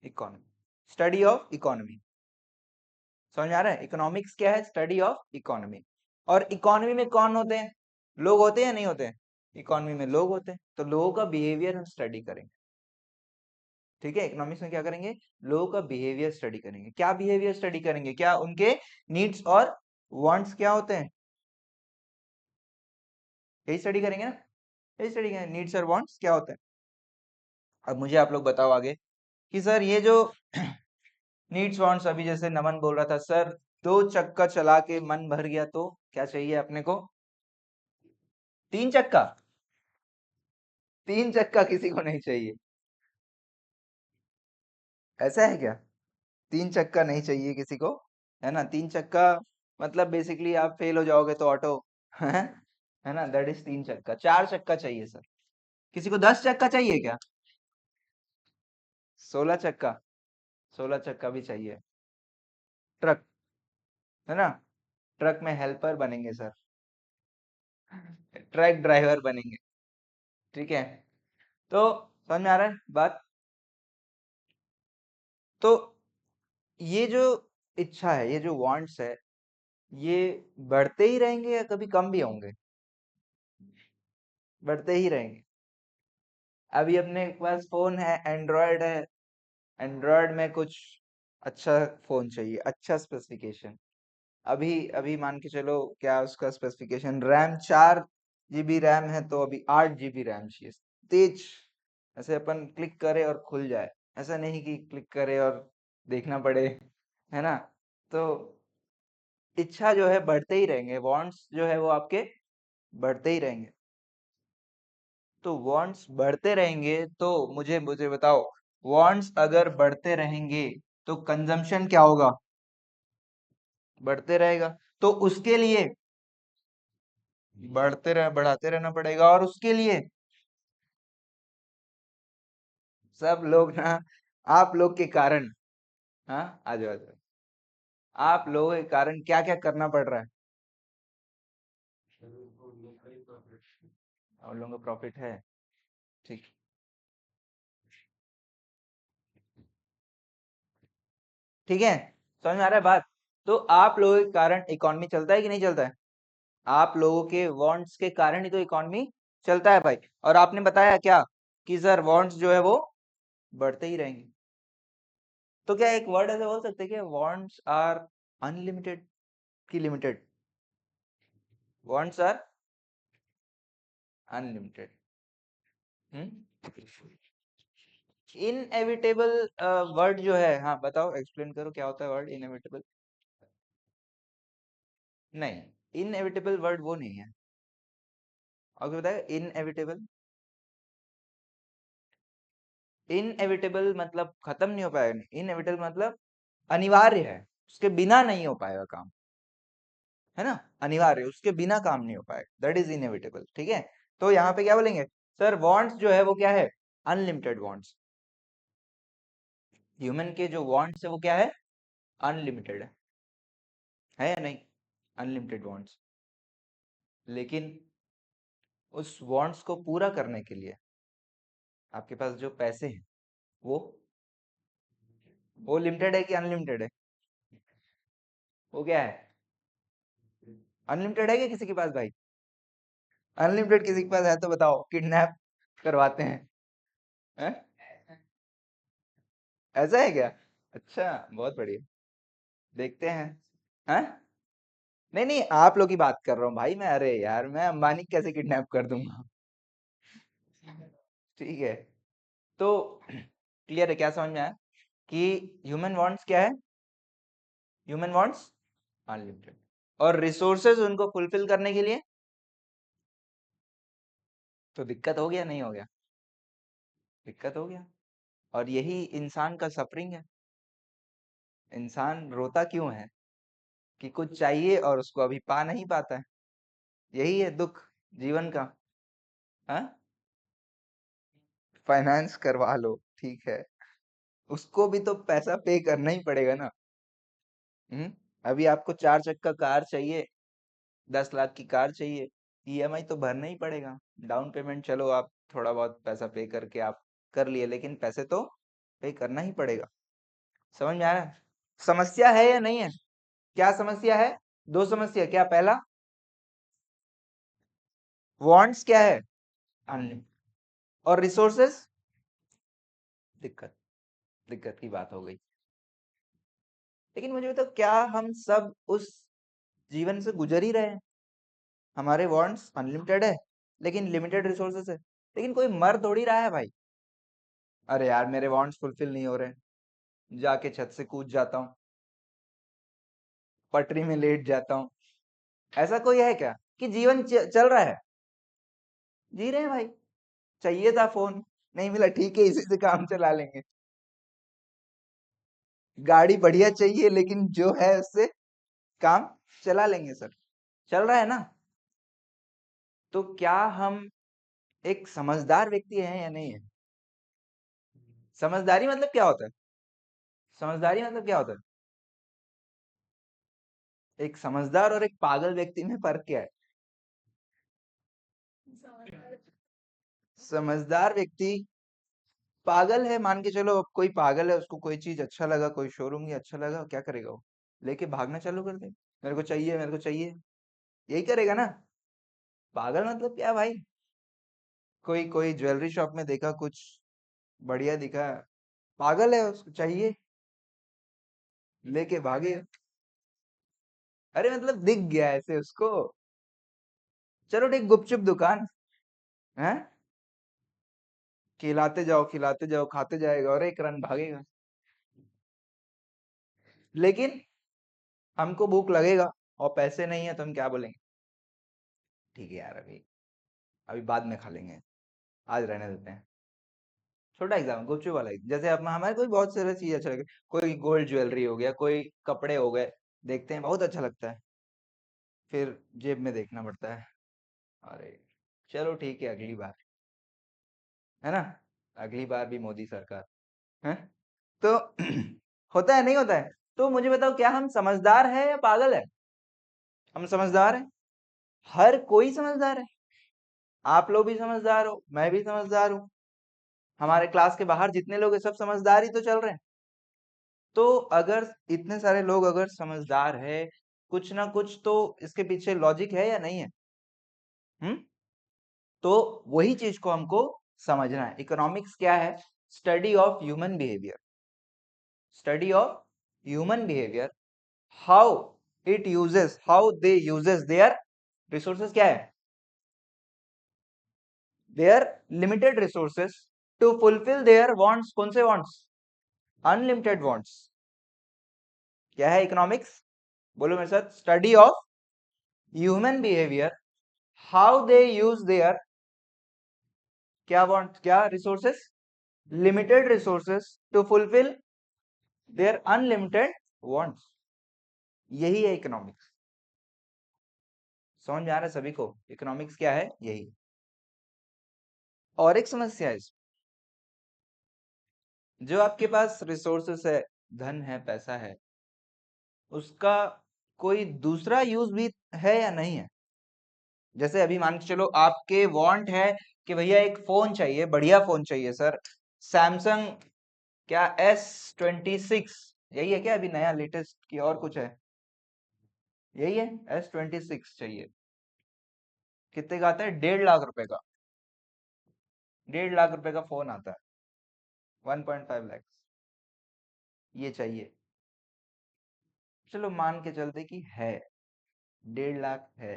Speaker 1: economy, study of economy. समझ में आ रहा है? इकोनॉमिक्स क्या है? Study of economy. और इकोनॉमी में कौन होते हैं? लोग होते हैं या नहीं होते हैं? इकोनॉमी में लोग होते हैं, तो लोगों का बिहेवियर हम स्टडी करेंगे। ठीक है, इकोनॉमिक्स में क्या करेंगे? लोगों का बिहेवियर स्टडी करेंगे। क्या बिहेवियर स्टडी करेंगे? क्या उनके नीड्स और वांट्स क्या होते हैं, यही स्टडी करेंगे ना, यही स्टडी करेंगे, नीड्स और वांट्स क्या होते हैं। अब मुझे आप लोग बताओ आगे कि सर ये जो नीड्स वांट्स, अभी जैसे नमन बोल रहा था सर, दो चक्का चला के मन भर गया तो क्या चाहिए अपने को? तीन चक्का? तीन चक्का किसी को नहीं चाहिए, ऐसा है क्या? तीन चक्का नहीं चाहिए किसी को, है ना? तीन चक्का मतलब बेसिकली आप फेल हो जाओगे तो ऑटो है ना, दैट इज तीन चक्का। चार चक्का चाहिए सर। किसी को 10 चक्का चाहिए क्या? 16 चक्का? 16 चक्का भी चाहिए। ट्रक, है ना, ट्रक में हेल्पर बनेंगे सर, ट्रक ड्राइवर बनेंगे। ठीक है, तो समझ में आ रहा है बात? तो ये जो इच्छा है, ये जो वांट्स है, ये बढ़ते ही रहेंगे या कभी कम भी होंगे? बढ़ते ही रहेंगे। अभी अपने पास फोन है, एंड्रॉयड है, एंड्रॉयड में कुछ अच्छा फोन चाहिए, अच्छा स्पेसिफिकेशन। अभी अभी मान के चलो, क्या उसका स्पेसिफिकेशन, रैम 4 GB रैम है तो अभी 8 GB रैम चाहिए, तेज, ऐसे अपन क्लिक करे और खुल जाए, ऐसा नहीं कि क्लिक करे और देखना पड़े, है ना? तो इच्छा जो है बढ़ते ही रहेंगे, वांट्स जो है वो आपके बढ़ते ही रहेंगे। तो वांट्स बढ़ते रहेंगे तो मुझे मुझे बताओ, वांट्स अगर बढ़ते रहेंगे तो कंजम्पशन क्या होगा? बढ़ते रहेगा। तो उसके लिए बढ़ाते रहना पड़ेगा, और उसके लिए सब लोग ना, आप लोग के कारण, हाँ, आ जाओ आ जाओ, आप लोगों के कारण क्या क्या करना पड़ रहा है? आप लोगों का प्रॉफिट है, ठीक, ठीक है, समझ में आ रहा है बात? तो आप लोगों के कारण इकोनॉमी चलता है कि नहीं चलता है? आप लोगों के वांट्स के कारण ही तो इकोनॉमी चलता है भाई। और आपने बताया क्या कि सर वांट्स जो है वो बढ़ते ही रहेंगे, तो क्या एक वर्ड ऐसा बोल सकते हैं कि वांट्स आर अनलिमिटेड की limited? Wants are unlimited. Inevitable word जो है, हाँ बताओ, एक्सप्लेन करो क्या होता है वर्ड इनएविटेबल? नहीं, इनएविटेबल वर्ड वो नहीं है। और बताया इनएविटेबल, इनएविटेबल मतलब खत्म नहीं हो पाएगा, इनएविटेबल मतलब अनिवार्य है, उसके बिना नहीं हो पाएगा काम, है ना, अनिवार्य, उसके बिना काम नहीं हो पाएगा, दैट इज इनएविटेबल। ठीक है, तो यहाँ पे क्या बोलेंगे सर, वांट्स जो है वो क्या है, अनलिमिटेड वांट्स। ह्यूमन के जो वांट्स है वो क्या है, अनलिमिटेड है या नहीं, अनलिमिटेड वांट्स। लेकिन उस वांट्स को पूरा करने के लिए आपके पास जो पैसे हैं वो लिमिटेड है कि अनलिमिटेड है, वो क्या है, अनलिमिटेड है क्या किसी के पास भाई, अनलिमिटेड किसी के पास है तो बताओ, किडनैप करवाते हैं? ऐसा है क्या, अच्छा बहुत बढ़िया, देखते हैं। हैं? नहीं नहीं, आप लोग की बात कर रहा हूँ भाई मैं, अरे यार मैं अंबानी को कैसे किडनैप कर दूंगा। ठीक है, तो क्लियर है, क्या समझ में आया कि ह्यूमन वांट्स क्या है, ह्यूमन वांट्स अनलिमिटेड, और रिसोर्सेज उनको फुलफिल करने के लिए तो दिक्कत हो गया, नहीं हो गया, दिक्कत हो गया। और यही इंसान का सफरिंग है, इंसान रोता क्यों है कि कुछ चाहिए और उसको अभी पा नहीं पाता है, यही है दुख जीवन का। हाँ, फाइनेंस करवा लो, ठीक है, उसको भी तो पैसा पे करना ही पड़ेगा ना। हम्म, अभी आपको 4 चक्का कार चाहिए, 10 लाख की कार चाहिए, ईएमआई तो भरना ही पड़ेगा, डाउन पेमेंट चलो आप थोड़ा बहुत पैसा पे करके आप कर लिए, लेकिन पैसे तो पे करना ही पड़ेगा। समझ में आ रहा है, समस्या है या नहीं है, क्या समस्या है, दो समस्या, क्या पहला, वांट्स क्या है, अनलिमिटेड, और रिसोर्सेस, दिक्कत, दिक्कत की बात हो गई। लेकिन मुझे बताओ, क्या हम सब उस जीवन से गुजर ही रहे हैं, हमारे वांट्स अनलिमिटेड है लेकिन लिमिटेड रिसोर्सेस है, लेकिन कोई मर थोड़ी रहा है भाई, अरे यार मेरे वांट्स फुलफिल नहीं हो रहे, जाके छत से कूद जाता हूँ, पटरी में लेट जाता हूँ, ऐसा कोई है क्या कि जीवन चल रहा है, जी रहे हैं भाई, चाहिए था फोन, नहीं मिला, ठीक है इसी से काम चला लेंगे, गाड़ी बढ़िया चाहिए लेकिन जो है उससे काम चला लेंगे सर, चल रहा है ना। तो क्या हम एक समझदार व्यक्ति हैं या नहीं है, समझदारी मतलब क्या होता है, समझदारी मतलब क्या होता है, एक समझदार और एक पागल व्यक्ति में फर्क क्या है, समझदार व्यक्ति, पागल है मान के चलो, अब कोई पागल है, उसको कोई चीज अच्छा लगा, कोई शोरूम ही अच्छा लगा, क्या करेगा वो, लेके भागना चालू कर दे, मेरे को चाहिए मेरे को चाहिए, यही करेगा ना। पागल मतलब क्या भाई, कोई कोई ज्वेलरी शॉप में देखा कुछ बढ़िया दिखा, पागल है, उसको चाहिए, लेके भागे, अरे मतलब दिख गया ऐसे उसको, चलो ठीक, गुपचुप दुकान है, खिलाते जाओ खाते जाएगा और एक रन भागेगा, लेकिन हमको भूख लगेगा और पैसे नहीं है तो हम क्या बोलेंगे, ठीक है यार अभी अभी बाद में खा लेंगे, आज रहने देते हैं। छोटा एग्जाम, गुपचुप वाला जैसे अब हमारे कोई बहुत सारी चीज अच्छा लगे, कोई गोल्ड ज्वेलरी हो गया, कोई कपड़े हो गए, देखते हैं बहुत अच्छा लगता है, फिर जेब में देखना पड़ता है, अरे चलो ठीक है अगली बार, है ना, अगली बार भी मोदी सरकार है, तो होता है नहीं होता है। तो मुझे बताओ, क्या हम समझदार है या पागल है, हम समझदार हैं, हर कोई समझदार है, आप लोग भी समझदार हो, मैं भी समझदार हूँ, हमारे क्लास के बाहर जितने लोग हैं सब समझदार ही तो चल रहे हैं। तो अगर इतने सारे लोग अगर समझदार है, कुछ ना कुछ तो इसके पीछे लॉजिक है या नहीं है, हम्म, तो वही चीज को हमको समझना है। इकोनॉमिक्स क्या है, study of human behaviour, study of human behaviour, how it uses, how they uses their resources, क्या है, their limited resources to fulfil their wants, कौन से वांट्स, अनलिमिटेड वांट्स, क्या है इकोनॉमिक्स, बोलो मेरे साथ, study of human behaviour, how they use their, क्या वांट, क्या resources, limited resources to fulfil their unlimited wants. यही है इकोनॉमिक्स। समझ में आ रहा है सभी को? इकोनॉमिक्स क्या है? यही। और एक समस्या है जो आपके पास रिसोर्सेस है, धन है, पैसा है, उसका कोई दूसरा यूज भी है या नहीं है? जैसे अभी मान के चलो आपके वांट है कि भैया एक फोन चाहिए, बढ़िया फोन चाहिए सर, सैमसंग क्या S26, यही है क्या अभी नया लेटेस्ट की और कुछ है? यही है, S26 चाहिए। कितने का आता है? 1.5 लाख रुपए का। 1.5 लाख रुपए का फोन आता है, 1.5 लाख। ये चाहिए। चलो मान के चलते कि है, 1.5 लाख है,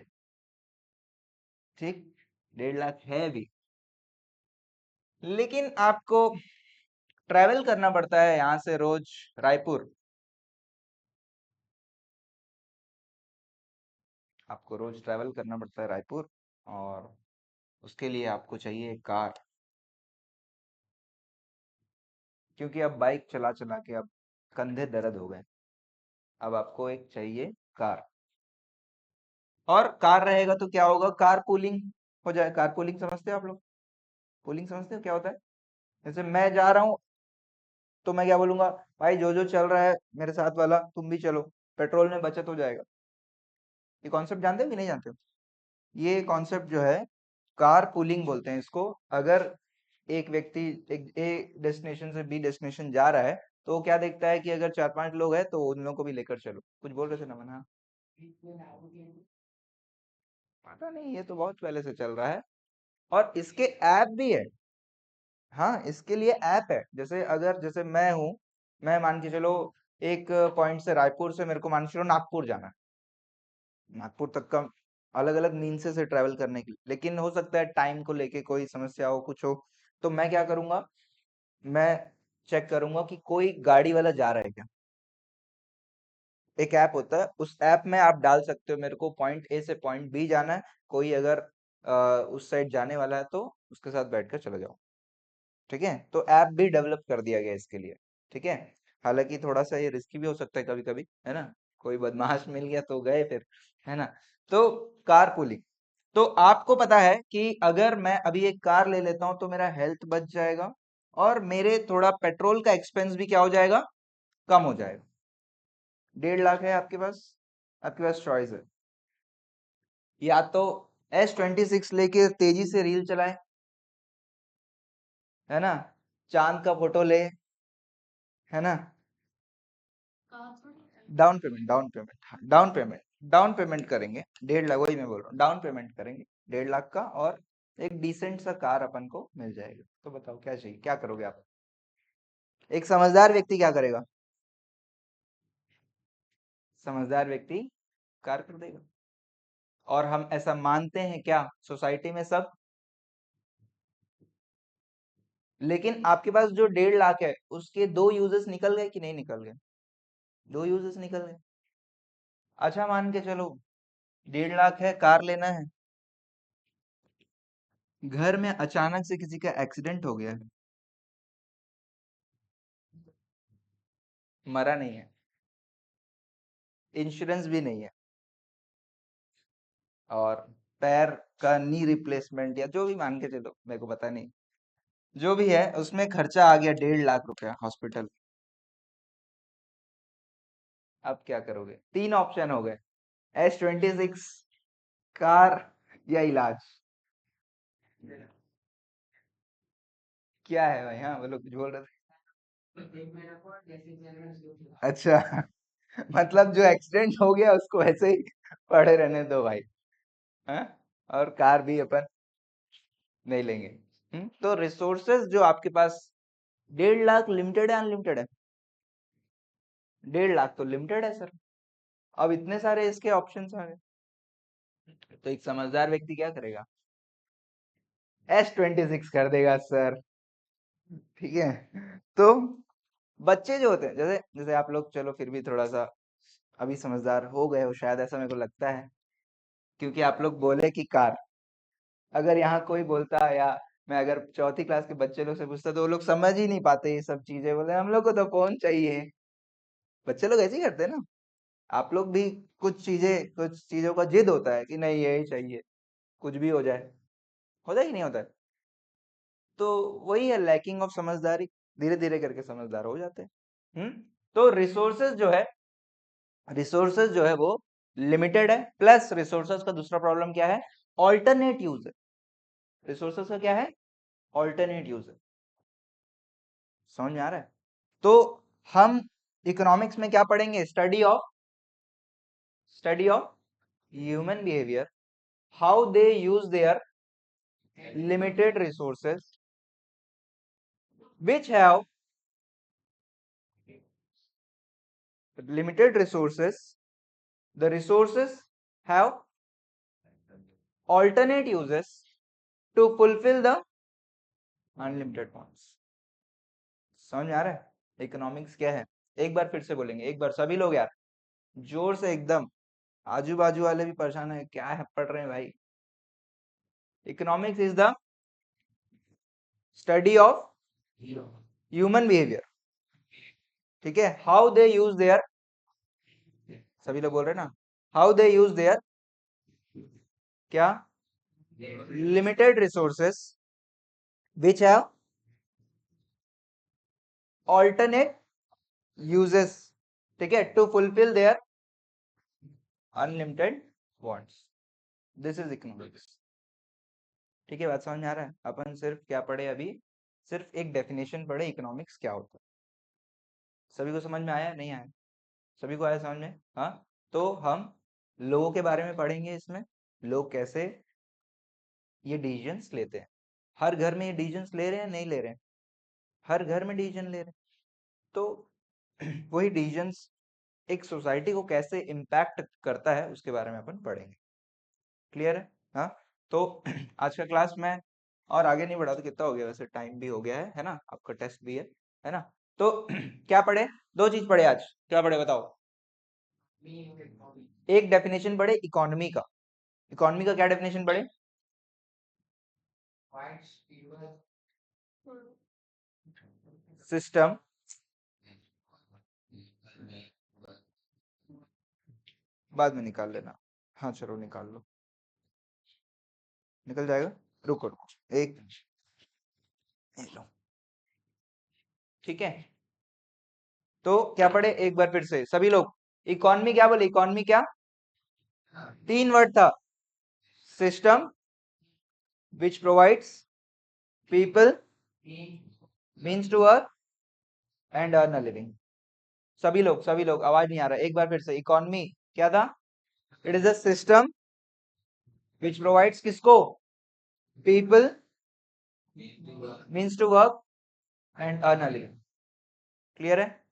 Speaker 1: ठीक, 1.5 लाख है भी, लेकिन आपको ट्रैवल करना पड़ता है यहाँ से रोज रायपुर। आपको रोज ट्रैवल करना पड़ता है रायपुर, और उसके लिए आपको चाहिए एक कार, क्योंकि अब बाइक चला चला के अब कंधे दर्द हो गए। अब आपको एक चाहिए कार, और कार रहेगा तो क्या होगा? कार पूलिंग हो जाए। कार पूलिंग समझते हो आप लोग? पूलिंग समझते हो क्या होता है? जैसे मैं जा रहा हूँ तो मैं क्या बोलूंगा, भाई जो जो चल रहा है मेरे साथ वाला तुम भी चलो, पेट्रोल में बचत हो जाएगा। ये कॉन्सेप्ट जानते हो कि नहीं जानते हो? ये कॉन्सेप्ट जो है, कार पूलिंग बोलते हैं इसको। अगर एक व्यक्ति एक ए डेस्टिनेशन से बी डेस्टिनेशन जा रहा है, तो वो क्या देखता है कि अगर 4-5 लोग हैं तो उन लोगों को भी लेकर चलो। कुछ बोल रहे थे नमन? हाँ, पता नहीं, ये तो बहुत पहले से चल रहा है, और इसके ऐप भी है। हाँ, इसके लिए ऐप है। जैसे अगर जैसे मैं हूँ, मैं मान के चलो एक पॉइंट से, रायपुर से मेरे को मान के चलो नागपुर जाना है। नागपुर तक का अलग अलग मीन से ट्रैवल करने के लिए, लेकिन हो सकता है टाइम को लेके कोई समस्या हो, कुछ हो, तो मैं क्या करूंगा, मैं चेक करूंगा कि कोई गाड़ी वाला जा रहा है क्या। एक ऐप होता है, उस ऐप में आप डाल सकते हो मेरे को पॉइंट ए से पॉइंट बी जाना है, कोई अगर उस साइड जाने वाला है तो उसके साथ बैठकर चले जाओ। ठीक है, तो ऐप भी डेवलप कर दिया गया इसके लिए। ठीक है, हालांकि थोड़ा सा ये रिस्की भी हो सकता है कभी कभी, है ना, कोई बदमाश मिल गया तो गए फिर, है ना। तो कार पूलिंग, तो आपको पता है कि अगर मैं अभी एक कार ले लेता हूं तो मेरा हेल्थ बच जाएगा, और मेरे थोड़ा पेट्रोल का एक्सपेंस भी क्या हो जाएगा, कम हो जाएगा। 1.5 लाख है आपके पास, आपके पास चॉइस है, या तो S26 लेके तेजी से रील चलाए, है ना, चांद का फोटो ले, है ना, डाउन पेमेंट करेंगे 1.5 लाख, वही मैं बोल रहा हूँ, डाउन पेमेंट करेंगे 1.5 लाख का, और एक डिसेंट सा कार अपन को मिल जाएगा। तो बताओ क्या चाहिए, क्या करोगे आप? एक समझदार व्यक्ति क्या करेगा? समझदार व्यक्ति कार कर देगा। और हम ऐसा मानते हैं क्या सोसाइटी में सब? लेकिन आपके पास जो 1.5 लाख है उसके 2 यूजेस निकल गए कि नहीं निकल गए? 2 यूजेस निकल गए। अच्छा मान के चलो 1.5 लाख है, कार लेना है, घर में अचानक से किसी का एक्सीडेंट हो गया, मरा नहीं है, इंश्योरेंस भी नहीं है, और पैर का नी रिप्लेसमेंट या जो भी मान के चलो, मेरे को पता नहीं, जो भी है उसमें खर्चा आ गया 1.5 लाख रुपया हॉस्पिटल। अब क्या करोगे? 3 ऑप्शन हो गए, S26, कार, या इलाज। क्या है भाई? हाँ बोलो, कुछ बोल रहे थे? अच्छा मतलब जो एक्सीडेंट हो गया उसको ऐसे ही पड़े रहने दो भाई, हाँ, और कार भी अपन नहीं लेंगे। तो रिसोर्सेज जो आपके पास, 1.5 लाख लिमिटेड है अनलिमिटेड है? 1.5 लाख तो लिमिटेड है सर, अब इतने सारे इसके ऑप्शंस आ गए, तो एक समझदार व्यक्ति क्या करेगा? S26 कर देगा सर। ठीक है, तो बच्चे जो होते हैं, जैसे जैसे आप लोग चलो फिर भी थोड़ा सा अभी समझदार हो गए हो शायद, ऐसा मेरे को लगता है, क्योंकि आप लोग बोले कि कार। अगर यहाँ कोई बोलता, या मैं अगर चौथी क्लास के बच्चे लोग से पूछता, तो वो लोग समझ ही नहीं पाते ये सब चीजें, बोले हम लोग को तो फोन चाहिए। बच्चे लोग ऐसे ही करते हैं ना। आप लोग भी कुछ चीजों का जिद होता है कि नहीं यही चाहिए, कुछ भी हो जाए, होता है कि नहीं होता है? तो वही है लैकिंग ऑफ समझदारी, धीरे धीरे करके समझदार हो जाते हैं। तो रिसोर्सेज जो है वो लिमिटेड है, प्लस रिसोर्सेज का दूसरा प्रॉब्लम क्या है? ऑल्टरनेट यूज है। रिसोर्सेज का क्या है? ऑल्टरनेट यूज है। समझ में आ रहा है? तो हम इकोनॉमिक्स में क्या पढ़ेंगे? Study of human behaviour, how they use there limited resources which have limited resources. The resources have alternate uses to fulfill the unlimited wants. समझ में आ रहा है इकोनॉमिक्स क्या है? एक बार फिर से बोलेंगे, एक बार सभी लोग यार जोर से एकदम, आजू बाजू वाले भी परेशान है, क्या है पढ़ रहे हैं भाई? Economics is the study of human behaviour, ठीक है? हाउ दे यूज देयर, सभी लोग बोल रहे हैं ना, हाउ दे यूज देयर क्या? Limited resources which have alternate uses, ठीक है, to fulfil their unlimited wants. This is economics, ठीक है? बात समझ में आ रहा है? अपन सिर्फ क्या पढ़े अभी? सिर्फ एक डेफिनेशन पढ़े इकोनॉमिक्स क्या होता है। सभी को समझ में आया नहीं आया? सभी को आया समझ में? हाँ। तो हम लोगों के बारे में पढ़ेंगे इसमें, लोग कैसे ये डिसीजंस लेते हैं। हर घर में ये डिसीजंस ले रहे हैं नहीं ले रहे हैं? हर घर में डिसीजन ले रहे हैं। तो वही डिसीजंस एक सोसाइटी को कैसे इम्पैक्ट करता है उसके बारे में अपन पढ़ेंगे। क्लियर है? हाँ। तो आज का क्लास मैं और आगे नहीं बढ़ा, तो कितना हो गया वैसे? टाइम भी हो गया है ना? आपका टेस्ट भी है ना? तो क्या पढ़े? दो चीज पढ़े आज। क्या पढ़े बताओ? एक डेफिनेशन पढ़े इकोनॉमी का। इकोनॉमी का क्या डेफिनेशन पढ़े? सिस्टम बाद में निकाल लेना। हाँ चलो निकाल लो, निकल जाएगा। रुको रुको एक मिनट, लो, ठीक है? तो क्या पढ़े एक बार फिर से सभी लोग? इकोनॉमी क्या बोले? इकोनॉमी क्या? तीन वर्ड था। System which provides people means to earn and earn a living. सभी लोग आवाज नहीं आ रहा, एक बार फिर से। इकोनॉमी क्या था? It is a system which provides किसको? People means to work and earn a living. Clear है?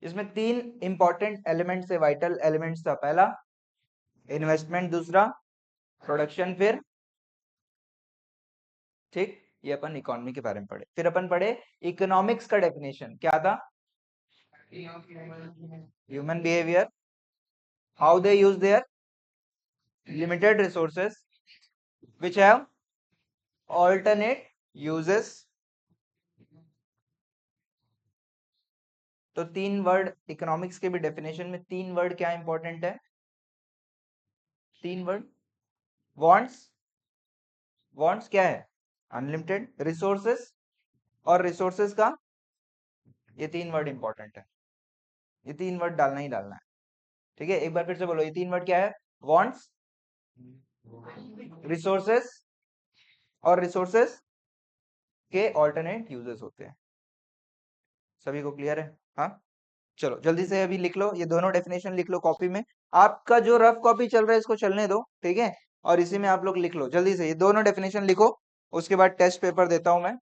Speaker 1: इसमें तीन इंपॉर्टेंट एलिमेंट्स है, वाइटल एलिमेंट्स था। पहला इन्वेस्टमेंट, दूसरा प्रोडक्शन, फिर ठीक, ये अपन इकोनॉमी के बारे में पढ़े। फिर अपन पढ़े इकोनॉमिक्स का डेफिनेशन क्या था? Human behaviour, how they use there limited resources which have alternate uses। तो तीन वर्ड इकोनॉमिक्स के भी डेफिनेशन में, तीन वर्ड क्या इंपॉर्टेंट है? तीन वर्ड, वांट्स, वांट्स क्या है? अनलिमिटेड रिसोर्सेस, और रिसोर्सेस का, ये तीन वर्ड इंपॉर्टेंट है। ये तीन वर्ड डालना ही डालना है, ठीक है? एक बार फिर से बोलो, ये तीन वर्ड क्या है? वांट्स, रिसोर्सेस, और रिसोर्सेस के ऑल्टरनेट यूजेस होते हैं। सभी को क्लियर है? हाँ चलो जल्दी से अभी लिख लो, ये दोनों डेफिनेशन लिख लो कॉपी में। आपका जो रफ कॉपी चल रहा है इसको चलने दो, ठीक है? और इसी में आप लोग लिख लो जल्दी से, ये दोनों डेफिनेशन लिखो, उसके बाद टेस्ट पेपर देता हूं मैं।